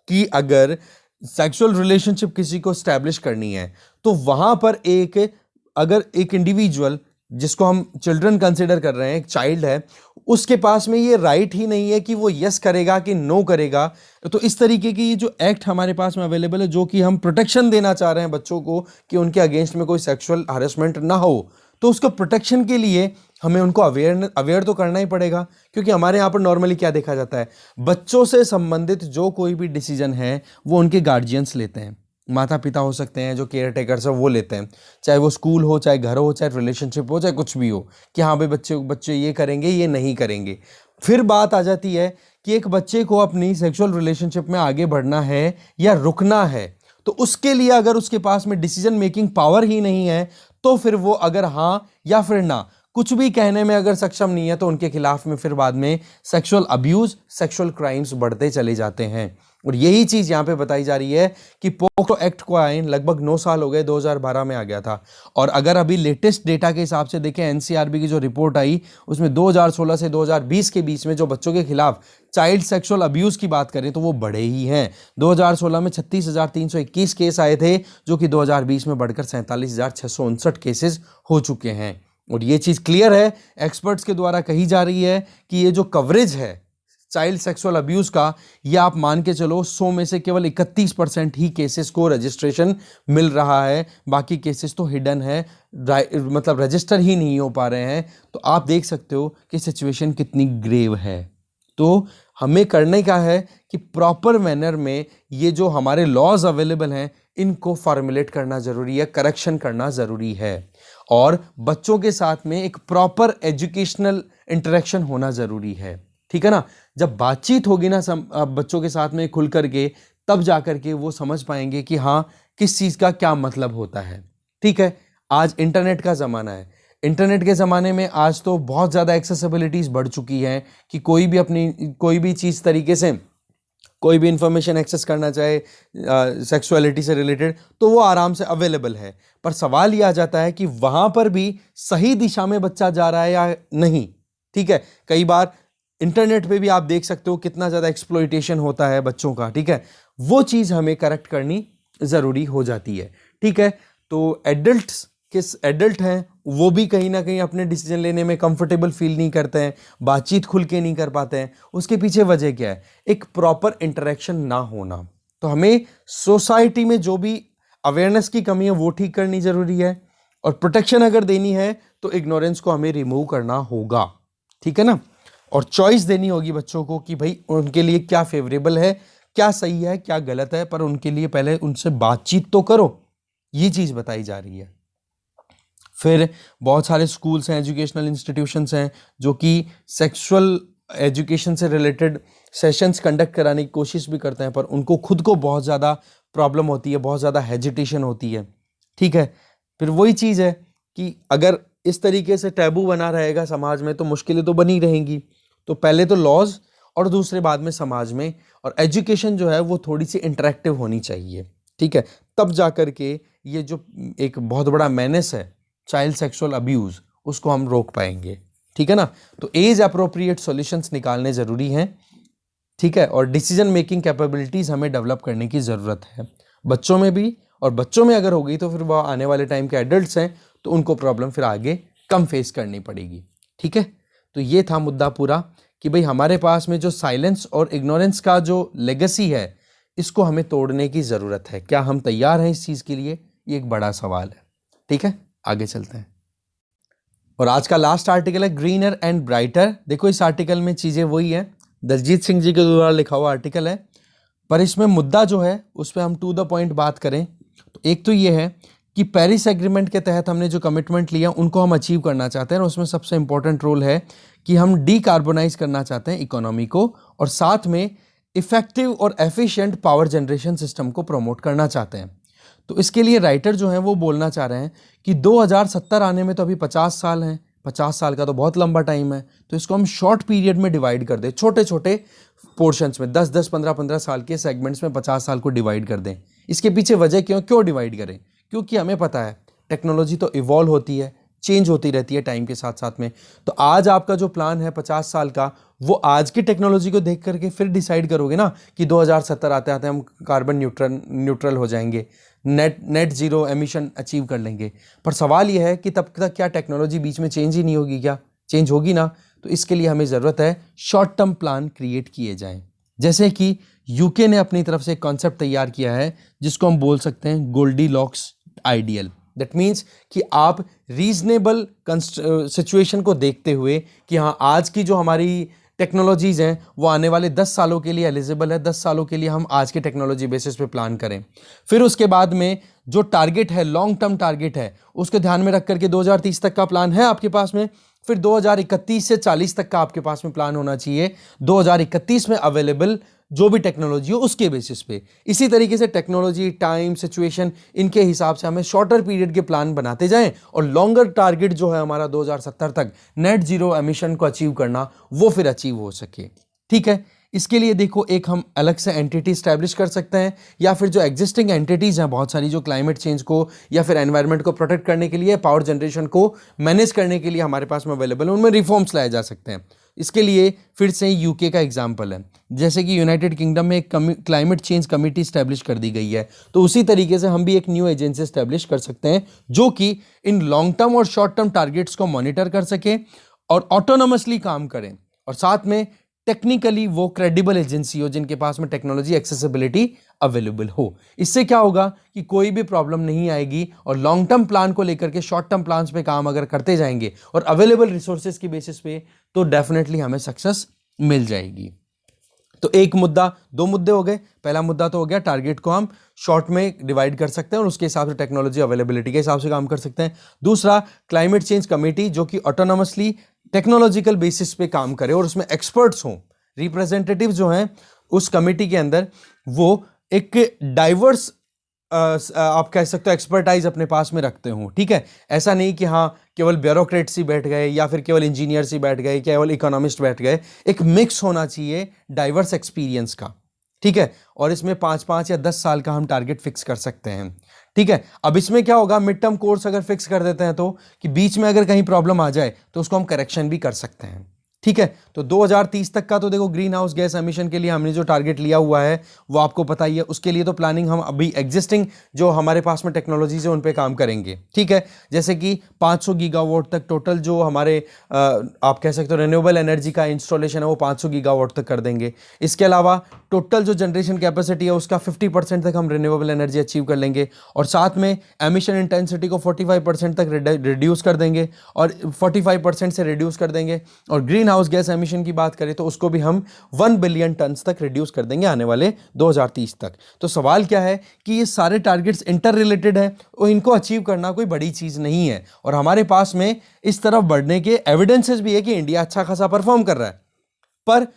S1: कि अगर सेक्सुअल रिलेशनशिप किसी को स्टैब्लिश करनी है तो वहां पर अगर एक इंडिविजुअल जिसको हम चिल्ड्रन कंसिडर कर रहे हैं, एक चाइल्ड है, उसके पास में ये राइट ही नहीं है कि वो यस करेगा कि नो करेगा। तो इस तरीके की ये जो एक्ट हमारे पास में अवेलेबल है, जो कि हम प्रोटेक्शन देना चाह रहे हैं बच्चों को कि उनके अगेंस्ट में कोई सेक्सुअल हरेसमेंट ना हो, तो उसको प्रोटेक्शन के लिए हमें उनको अवेयर तो करना ही पड़ेगा, क्योंकि हमारे यहाँ पर नॉर्मली क्या देखा जाता है, बच्चों से संबंधित जो कोई भी डिसीजन है वो उनके गार्जियंस लेते हैं, माता पिता हो सकते हैं, जो केयर टेकर्स है वो लेते हैं, चाहे वो स्कूल हो, चाहे घर हो, चाहे रिलेशनशिप हो, चाहे कुछ भी हो, कि हाँ भाई बच्चे ये करेंगे, ये नहीं करेंगे। फिर बात आ जाती है कि एक बच्चे को अपनी सेक्सुअल रिलेशनशिप में आगे बढ़ना है या रुकना है, तो उसके लिए अगर उसके पास में डिसीजन मेकिंग पावर ही नहीं है, तो फिर वो अगर हाँ या फिर ना कुछ भी कहने में अगर सक्षम नहीं है, तो उनके खिलाफ में फिर बाद में सेक्सुअल अब्यूज, सेक्सुअल क्राइम्स बढ़ते चले जाते हैं। और यही चीज यहां पे बताई जा रही है कि पोक्सो एक्ट को आए लगभग 9 साल हो गए, 2012 में आ गया था। और अगर अभी लेटेस्ट डेटा के हिसाब से देखें, एनसीआरबी की जो रिपोर्ट आई उसमें 2016 से 2020 के बीच में जो बच्चों के खिलाफ चाइल्ड सेक्सुअल अब्यूज की बात करें तो वो बढ़े ही हैं। 2016 में 36,321 केस आए थे, जो कि 2020 में बढ़कर 47,659 केसेस हो चुके हैं। और ये चीज क्लियर है, एक्सपर्ट्स के द्वारा कही जा रही है कि ये जो कवरेज है चाइल्ड सेक्सुअल अब्यूज का, ये आप मान के चलो 100 में से केवल 31% ही केसेस को रजिस्ट्रेशन मिल रहा है, बाकी केसेस तो हिडन है, मतलब रजिस्टर ही नहीं हो पा रहे हैं। तो आप देख सकते हो कि सिचुएशन कितनी ग्रेव है। तो हमें करने का है कि प्रॉपर मैनर में ये जो हमारे लॉज अवेलेबल हैं इनको फॉर्मुलेट करना जरूरी है, करेक्शन करना जरूरी है, और बच्चों के साथ में एक प्रॉपर एजुकेशनल इंटरेक्शन होना जरूरी है। ठीक है ना, जब बातचीत होगी ना बच्चों के साथ में खुल करके, तब जाकर के वो समझ पाएंगे कि हाँ किस चीज का क्या मतलब होता है। ठीक है, आज इंटरनेट का जमाना है, इंटरनेट के ज़माने में आज तो बहुत ज़्यादा एक्सेसिबिलिटीज़ बढ़ चुकी हैं कि कोई भी चीज़ तरीके से कोई भी इंफॉर्मेशन एक्सेस करना चाहे सेक्सुअलिटी से रिलेटेड, तो वो आराम से अवेलेबल है। पर सवाल ये आ जाता है कि वहाँ पर भी सही दिशा में बच्चा जा रहा है या नहीं। ठीक है, कई बार इंटरनेट पे भी आप देख सकते हो कितना ज़्यादा एक्सप्लॉइटेशन होता है बच्चों का। ठीक है, वो चीज़ हमें करेक्ट करनी ज़रूरी हो जाती है। ठीक है, तो एडल्ट हैं वो भी कहीं ना कहीं अपने डिसीजन लेने में कंफर्टेबल फील नहीं करते हैं, बातचीत खुल के नहीं कर पाते हैं। उसके पीछे वजह क्या है? एक प्रॉपर इंटरेक्शन ना होना। तो हमें सोसाइटी में जो भी अवेयरनेस की कमी है वो ठीक करनी जरूरी है, और प्रोटेक्शन अगर देनी है तो इग्नोरेंस को हमें रिमूव करना होगा। ठीक है ना, और चॉइस देनी होगी बच्चों को कि भाई उनके लिए क्या फेवरेबल है, क्या सही है, क्या गलत है, पर उनके लिए पहले उनसे बातचीत तो करो, ये चीज बताई जा रही है। फिर बहुत सारे स्कूल्स हैं, एजुकेशनल इंस्टीट्यूशंस हैं जो कि सेक्सुअल एजुकेशन से रिलेटेड सेशंस कंडक्ट कराने की कोशिश भी करते हैं, पर उनको खुद को बहुत ज़्यादा प्रॉब्लम होती है, बहुत ज़्यादा हेजिटेशन होती है। ठीक है, फिर वही चीज़ है कि अगर इस तरीके से टैबू बना रहेगा समाज में तो मुश्किलें तो बनी रहेंगी। तो पहले तो लॉज, और दूसरे बाद में समाज में, और एजुकेशन जो है वो थोड़ी सी इंटरेक्टिव होनी चाहिए। ठीक है, तब जा कर के ये जो एक बहुत बड़ा मेनेस है चाइल्ड सेक्सुअल अब्यूज, उसको हम रोक पाएंगे। ठीक है ना, तो एज अप्रोप्रिएट सॉल्यूशंस निकालने जरूरी हैं। ठीक है, और डिसीजन मेकिंग कैपेबिलिटीज हमें डेवलप करने की जरूरत है बच्चों में भी, और बच्चों में अगर होगी तो फिर वह आने वाले टाइम के एडल्ट्स हैं तो उनको प्रॉब्लम फिर आगे कम फेस करनी पड़ेगी। ठीक है, तो ये था मुद्दा पूरा कि भाई हमारे पास में जो साइलेंस और इग्नोरेंस का जो लेगेसी है इसको हमें तोड़ने की जरूरत है। क्या हम तैयार हैं इस चीज के लिए? ये एक बड़ा सवाल है। ठीक है, आगे चलते हैं। और आज का लास्ट आर्टिकल है ग्रीनर एंड ब्राइटर। देखो इस आर्टिकल में चीजें वही है, दलजीत सिंह जी के द्वारा लिखा हुआ आर्टिकल है, पर इसमें मुद्दा जो है उस पर हम टू द पॉइंट बात करें तो एक तो ये है कि पेरिस एग्रीमेंट के तहत हमने जो कमिटमेंट लिया उनको हम अचीव करना चाहते हैं, और उसमें सबसे इंपॉर्टेंट रोल है कि हम डीकार्बोनाइज करना चाहते हैं इकोनॉमी को, और साथ में इफेक्टिव और एफिशिएंट पावर जनरेशन सिस्टम को प्रमोट करना चाहते हैं। तो इसके लिए राइटर जो हैं वो बोलना चाह रहे हैं कि 2070 आने में तो अभी 50 साल हैं, 50 साल का तो बहुत लंबा टाइम है, तो इसको हम शॉर्ट पीरियड में डिवाइड कर दें, छोटे छोटे पोर्शंस में, 10-10, 15-15 साल के सेगमेंट्स में 50 साल को डिवाइड कर दें। इसके पीछे वजह क्यों डिवाइड करें? क्योंकि हमें पता है टेक्नोलॉजी तो इवॉल्व होती है, चेंज होती रहती है टाइम के साथ साथ में। तो आज आपका जो प्लान है 50 साल का, वो आज की टेक्नोलॉजी को देख करके फिर डिसाइड करोगे ना कि 2070 आते आते हम कार्बन न्यूट्रल हो जाएंगे, नेट जीरो एमिशन अचीव कर लेंगे। पर सवाल यह है कि तब तक क्या टेक्नोलॉजी बीच में चेंज ही नहीं होगी? क्या चेंज होगी ना? तो इसके लिए हमें ज़रूरत है शॉर्ट टर्म प्लान क्रिएट किए जाएं। जैसे कि यूके ने अपनी तरफ से एक कॉन्सेप्ट तैयार किया है जिसको हम बोल सकते हैं गोल्डीलॉक्स आइडियल। दैट मीन्स कि आप रीजनेबल सिचुएशन को देखते हुए कि हाँ आज की जो हमारी टेक्नोलॉजीज़ हैं वो आने वाले 10 सालों के लिए एलिजिबल है, 10 सालों के लिए हम आज के टेक्नोलॉजी बेसिस पे प्लान करें। फिर उसके बाद में जो टारगेट है, लॉन्ग टर्म टारगेट है, उसको ध्यान में रख करके 2030 तक का प्लान है आपके पास में। फिर 2031 से 40 तक का आपके पास में प्लान होना चाहिए, 2031 में अवेलेबल जो भी टेक्नोलॉजी हो उसके बेसिस पे। इसी तरीके से टेक्नोलॉजी, टाइम, सिचुएशन, इनके हिसाब से हमें शॉर्टर पीरियड के प्लान बनाते जाएं और लॉन्गर टारगेट जो है हमारा 2070 तक नेट जीरो एमिशन को अचीव करना, वो फिर अचीव हो सके। ठीक है, इसके लिए देखो एक हम अलग से एंटिटी स्टैब्लिश कर सकते हैं, या फिर जो एग्जिस्टिंग एंटिटीज हैं बहुत सारी, जो क्लाइमेट चेंज को या फिर एनवायरनमेंट को प्रोटेक्ट करने के लिए, पावर जनरेशन को मैनेज करने के लिए हमारे पास में अवेलेबल है, उनमें रिफॉर्म्स लाए जा सकते हैं। इसके लिए फिर से यूके का एग्जाम्पल है, जैसे कि यूनाइटेड किंगडम में एक क्लाइमेट चेंज कमिटी स्टैब्लिश कर दी गई है, तो उसी तरीके से हम भी एक न्यू एजेंसी स्टैब्लिश कर सकते हैं जो कि इन लॉन्ग टर्म और शॉर्ट टर्म टारगेट्स को मॉनिटर कर सके और ऑटोनोमसली काम करें, और साथ में टेक्निकली वो क्रेडिबल एजेंसी हो जिनके पास में टेक्नोलॉजी एक्सेसिबिलिटी अवेलेबल हो। इससे क्या होगा कि कोई भी प्रॉब्लम नहीं आएगी और लॉन्ग टर्म प्लान को लेकर के शॉर्ट टर्म प्लान्स पे काम अगर करते जाएंगे और अवेलेबल रिसोर्सेज की बेसिस पे, तो डेफिनेटली हमें सक्सेस मिल जाएगी। तो एक मुद्दा, दो मुद्दे हो गए। पहला मुद्दा तो हो गया टारगेट को हम शॉर्ट में डिवाइड कर सकते हैं और उसके हिसाब से टेक्नोलॉजी अवेलेबिलिटी के हिसाब से काम कर सकते हैं। दूसरा, क्लाइमेट चेंज कमेटी जो कि ऑटोनोमसली टेक्नोलॉजिकल बेसिस पे काम करे और उसमें एक्सपर्ट्स हों, रिप्रेजेंटेटिव जो हैं उस कमेटी के अंदर, वो एक डाइवर्स आप कह सकते हो एक्सपर्टाइज अपने पास में रखते हो। ठीक है, ऐसा नहीं कि हाँ केवल ब्यूरोक्रेट्स ही बैठ गए या फिर केवल इंजीनियर्स ही बैठ गए, केवल इकोनॉमिस्ट बैठ गए। एक मिक्स होना चाहिए डाइवर्स एक्सपीरियंस का। ठीक है, और इसमें 5-5 या 10 साल का हम टारगेट फिक्स कर सकते हैं। ठीक है, अब इसमें क्या होगा, मिड टर्म कोर्स अगर फिक्स कर देते हैं तो कि बीच में अगर कहीं प्रॉब्लम आ जाए तो उसको हम करेक्शन भी कर सकते हैं। ठीक है, तो 2030 तक का तो देखो ग्रीन हाउस गैस एमिशन के लिए हमने जो टारगेट लिया हुआ है वो आपको पता ही है। उसके लिए तो प्लानिंग हम अभी एग्जिस्टिंग जो हमारे पास में टेक्नोलॉजीज है उन पे काम करेंगे। ठीक है, जैसे कि 500 गीगावाट तक टोटल जो हमारे आप कह सकते हो रिन्यूएबल एनर्जी का इंस्टॉलेशन है वो 500 गीगावाट तक कर देंगे। इसके अलावा टोटल जो जनरेशन कैपेसिटी है उसका 50% तक हम रिन्यूएबल एनर्जी अचीव कर लेंगे, और साथ में एमिशन इंटेंसिटी को 45% तक रिड्यूस कर देंगे, और 45% से रिड्यूस कर देंगे। और ग्रीन हाउस गैस एमिशन की बात करें तो उसको भी हम 1 बिलियन टन तक रिड्यूस कर देंगे आने वाले 2030 तक। तो सवाल क्या है कि ये सारे टारगेट्स इंटर रिलेटेड है और इनको अचीव करना कोई बड़ी चीज नहीं है, और हमारे पास में इस तरफ बढ़ने के एविडेंसेस भी है कि इंडिया अच्छा खासा परफॉर्म कर रहा है। पर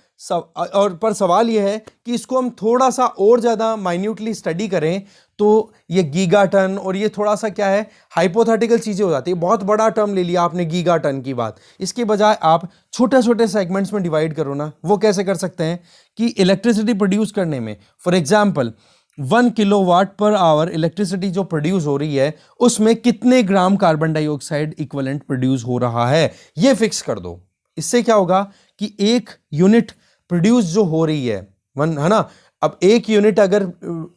S1: सवाल यह है कि इसको हम थोड़ा सा और ज़्यादा माइन्यूटली स्टडी करें तो ये गीगा टन और ये थोड़ा सा क्या है, हाइपोथेटिकल चीज़ें हो जाती है। बहुत बड़ा टर्म ले लिया आपने गीगा टन की बात, इसके बजाय आप छोटे छोटे सेगमेंट्स में डिवाइड करो ना। वो कैसे कर सकते हैं कि इलेक्ट्रिसिटी प्रोड्यूस करने में, for example 1 kilowatt per hour electricity जो प्रोड्यूस हो रही है उसमें कितने gram carbon dioxide equivalent produce हो रहा है, ये फिक्स कर दो। इससे क्या होगा कि एक यूनिट प्रोड्यूस जो हो रही है है ना, अब एक यूनिट अगर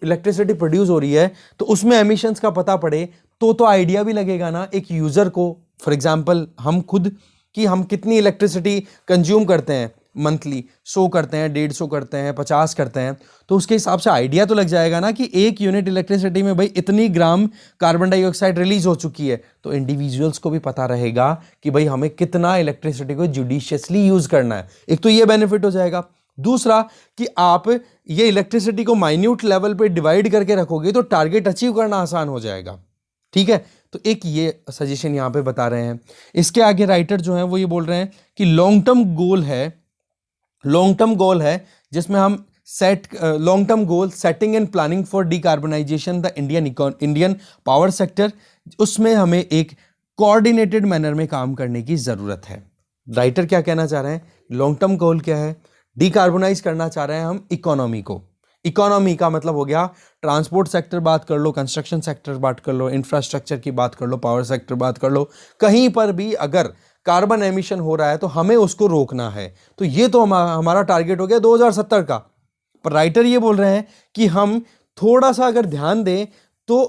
S1: इलेक्ट्रिसिटी प्रोड्यूस हो रही है तो उसमें एमिशंस का पता पड़े तो आइडिया भी लगेगा ना एक यूजर को। फॉर एग्जांपल हम खुद कि हम कितनी इलेक्ट्रिसिटी कंज्यूम करते हैं मंथली, 100 करते हैं, 150 करते हैं, 50 करते हैं, तो उसके हिसाब से आइडिया तो लग जाएगा ना कि एक यूनिट इलेक्ट्रिसिटी में भाई इतनी ग्राम कार्बन डाइऑक्साइड रिलीज हो चुकी है। तो इंडिविजुअल्स को भी पता रहेगा कि भाई हमें कितना इलेक्ट्रिसिटी को जुडिशियसली यूज करना है। एक तो ये बेनिफिट हो जाएगा। दूसरा कि आप ये इलेक्ट्रिसिटी को माइन्यूट लेवल पे डिवाइड करके रखोगे तो टारगेट अचीव करना आसान हो जाएगा। ठीक है, तो एक ये सजेशन यहां पे बता रहे हैं। इसके आगे राइटर जो है वो ये बोल रहे हैं कि लॉन्ग टर्म गोल है जिसमें हम long term goal setting and planning for decarbonisation the Indian power sector, उसमें हमें एक कोऑर्डिनेटेड मैनर में काम करने की जरूरत है। राइटर क्या कहना चाह रहे हैं, लॉन्ग टर्म गोल क्या है, डीकार्बोनाइज करना चाह रहे हैं हम इकोनॉमी को। इकोनॉमी का मतलब हो गया ट्रांसपोर्ट सेक्टर बात कर लो, कंस्ट्रक्शन सेक्टर बात कर लो, इंफ्रास्ट्रक्चर की बात कर लो, पावर सेक्टर बात कर लो, कहीं पर भी अगर कार्बन एमिशन हो रहा है तो हमें उसको रोकना है। तो ये तो हमारा टारगेट हो गया 2070 का। पर राइटर ये बोल रहे हैं कि हम थोड़ा सा अगर ध्यान दें तो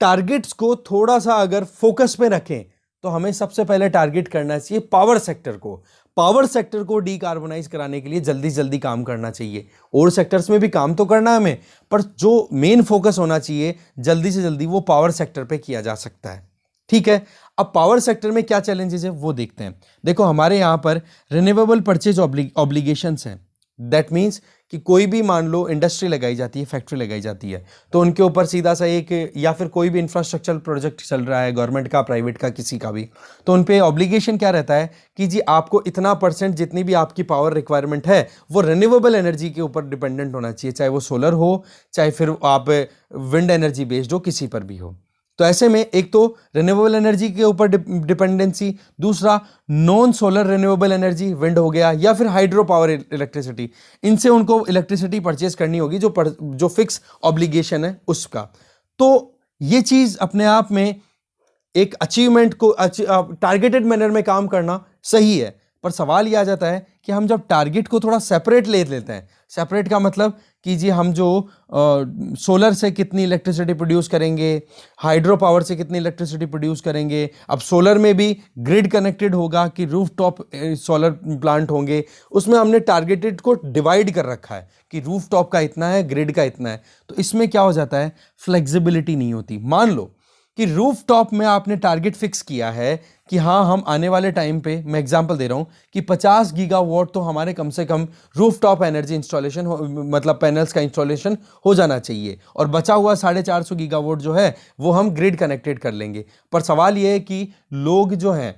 S1: टारगेट्स को थोड़ा सा अगर फोकस पे रखें तो हमें सबसे पहले टारगेट करना चाहिए पावर सेक्टर को। पावर सेक्टर को डीकार्बोनाइज कराने के लिए जल्दी जल्दी काम करना चाहिए। और सेक्टर्स में भी काम तो करना है हमें, पर जो मेन फोकस होना चाहिए जल्दी से जल्दी वो पावर सेक्टर पे किया जा सकता है। ठीक है, अब पावर सेक्टर में क्या चैलेंजेस है वो देखते हैं। देखो हमारे यहाँ पर रिन्यूएबल परचेज ऑब्लिगेशंस हैं। दैट मीन्स कि कोई भी मान लो इंडस्ट्री लगाई जाती है, फैक्ट्री लगाई जाती है, तो उनके ऊपर सीधा सा एक, या फिर कोई भी इंफ्रास्ट्रक्चर प्रोजेक्ट चल रहा है गवर्नमेंट का, प्राइवेट का, किसी का भी, तो उन पे ऑब्लिगेशन क्या रहता है कि जी आपको इतना % जितनी भी आपकी पावर रिक्वायरमेंट है वो रिन्यूएबल एनर्जी के ऊपर डिपेंडेंट होना चाहिए, चाहे वो सोलर हो, चाहे फिर आप विंड एनर्जी बेस्ड हो, किसी पर भी हो। तो ऐसे में एक तो रिन्यूएबल एनर्जी के ऊपर डिपेंडेंसी, दूसरा non solar renewable energy, wind हो गया, या फिर हाइड्रो पावर इलेक्ट्रिसिटी, इनसे उनको इलेक्ट्रिसिटी परचेज करनी होगी, जो फिक्स ऑब्लिगेशन है उसका। तो ये चीज अपने आप में एक अचीवमेंट को टारगेटेड मैनर में काम करना सही है, पर सवाल ये आ जाता है कि हम जब टारगेट को थोड़ा सेपरेट ले लेते हैं, सेपरेट का मतलब कि जी हम जो सोलर से कितनी इलेक्ट्रिसिटी प्रोड्यूस करेंगे, हाइड्रो पावर से कितनी इलेक्ट्रिसिटी प्रोड्यूस करेंगे, अब सोलर में भी ग्रिड कनेक्टेड होगा कि रूफटॉप सोलर प्लांट होंगे, उसमें हमने टारगेटेड को डिवाइड कर रखा है कि रूफटॉप का इतना है, ग्रिड का इतना है। तो इसमें क्या हो जाता है, फ्लेक्सिबिलिटी नहीं होती। मान लो कि रूफटॉप में आपने टारगेट फिक्स किया है कि हाँ हम आने वाले टाइम पे, मैं एग्जांपल दे रहा हूं कि 50 गीगावाट तो हमारे कम से कम रूफटॉप एनर्जी इंस्टॉलेशन मतलब पैनल्स का इंस्टॉलेशन हो जाना चाहिए, और बचा हुआ 450 गीगावाट जो है वो हम ग्रिड कनेक्टेड कर लेंगे। पर सवाल ये है कि लोग जो हैं,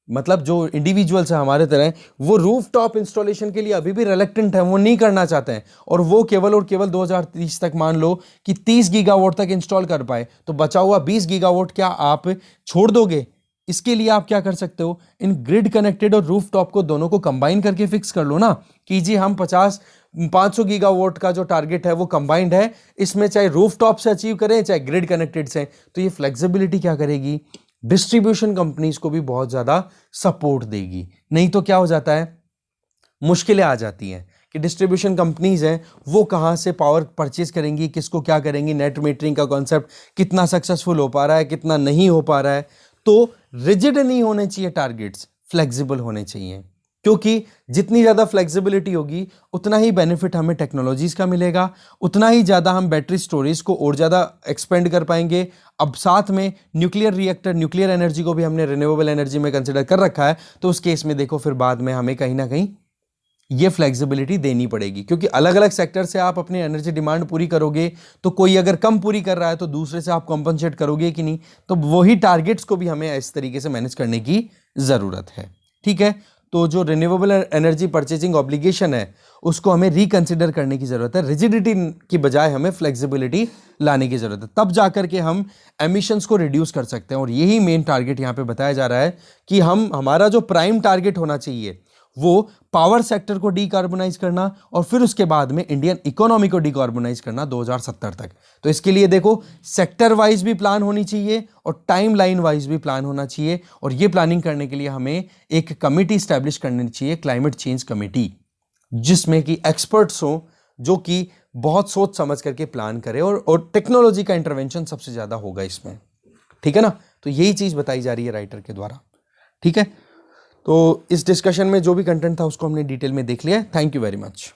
S1: मतलब जो इंडिविजुअल्स हैं हमारे तरह, वो रूफटॉप इंस्टॉलेशन के लिए अभी भी रिलक्टेंट हैं, वो नहीं करना चाहते हैं, और वो केवल और केवल 2030 तक मान लो कि 30 गीगावाट तक इंस्टॉल कर पाए, तो बचा हुआ 20 गीगावाट क्या आप छोड़ दोगे? इसके लिए आप क्या कर सकते हो, इन ग्रिड कनेक्टेड और रूफटॉप को दोनों को कंबाइन करके फिक्स कर लो ना कि जी हम 500 गीगावाट का जो टारगेट है वो कंबाइंड है, इसमें चाहे रूफटॉप से अचीव करें चाहे ग्रिड कनेक्टेड से। तो ये फ्लेक्सिबिलिटी क्या करेगी, डिस्ट्रीब्यूशन कंपनीज को भी बहुत ज्यादा सपोर्ट देगी। नहीं तो क्या हो जाता है, मुश्किलें आ जाती हैं कि डिस्ट्रीब्यूशन कंपनीज हैं वो कहाँ से पावर परचेज करेंगी, किसको क्या करेंगी, नेट मीटरिंग का कॉन्सेप्ट कितना सक्सेसफुल हो पा रहा है, कितना नहीं हो पा रहा है। तो रिजिड नहीं होने चाहिए टारगेट्स, फ्लेक्सिबल होने चाहिए, क्योंकि जितनी ज़्यादा फ्लेक्सिबिलिटी होगी उतना ही बेनिफिट हमें टेक्नोलॉजीज का मिलेगा, उतना ही ज़्यादा हम बैटरी स्टोरेज को और ज़्यादा एक्सपेंड कर पाएंगे। अब साथ में न्यूक्लियर रिएक्टर, न्यूक्लियर एनर्जी को भी हमने रिन्यूएबल एनर्जी में कंसिडर कर रखा है, तो उस केस में देखो फिर बाद में हमें कहीं ना कहीं ये फ्लेक्सिबिलिटी देनी पड़ेगी, क्योंकि अलग अलग सेक्टर से आप अपनी एनर्जी डिमांड पूरी करोगे, तो कोई अगर कम पूरी कर रहा है तो दूसरे से आप कॉम्पनसेट करोगे कि नहीं, तो वही टारगेट्स को भी हमें इस तरीके से मैनेज करने की ज़रूरत है। ठीक है, तो जो रिन्यूएबल एनर्जी परचेजिंग ऑब्लिगेशन है उसको हमें रिकंसिडर करने की ज़रूरत है, रिजिडिटी की बजाय हमें फ्लेक्सिबिलिटी लाने की ज़रूरत है, तब जाकर के हम एमिशंस को रिड्यूस कर सकते हैं। और यही मेन टारगेट यहाँ पे बताया जा रहा है कि हमारा जो प्राइम टारगेट होना चाहिए वो पावर सेक्टर को डीकार्बोनाइज करना, और फिर उसके बाद में इंडियन इकोनॉमी को डीकार्बोनाइज करना 2070 तक। तो इसके लिए देखो सेक्टर वाइज भी प्लान होनी चाहिए और टाइम लाइन वाइज भी प्लान होना चाहिए, और ये प्लानिंग करने के लिए हमें एक कमिटी स्टैब्लिश करनी चाहिए, क्लाइमेट चेंज कमिटी, जिसमें कि एक्सपर्ट्स हो जो कि बहुत सोच समझ करके प्लान करे, और टेक्नोलॉजी का इंटरवेंशन सबसे ज्यादा होगा इसमें। ठीक है ना, तो यही चीज बताई जा रही है राइटर के द्वारा। ठीक है, तो इस डिस्कशन में जो भी कंटेंट था उसको हमने डिटेल में देख लिया। Thank you very much.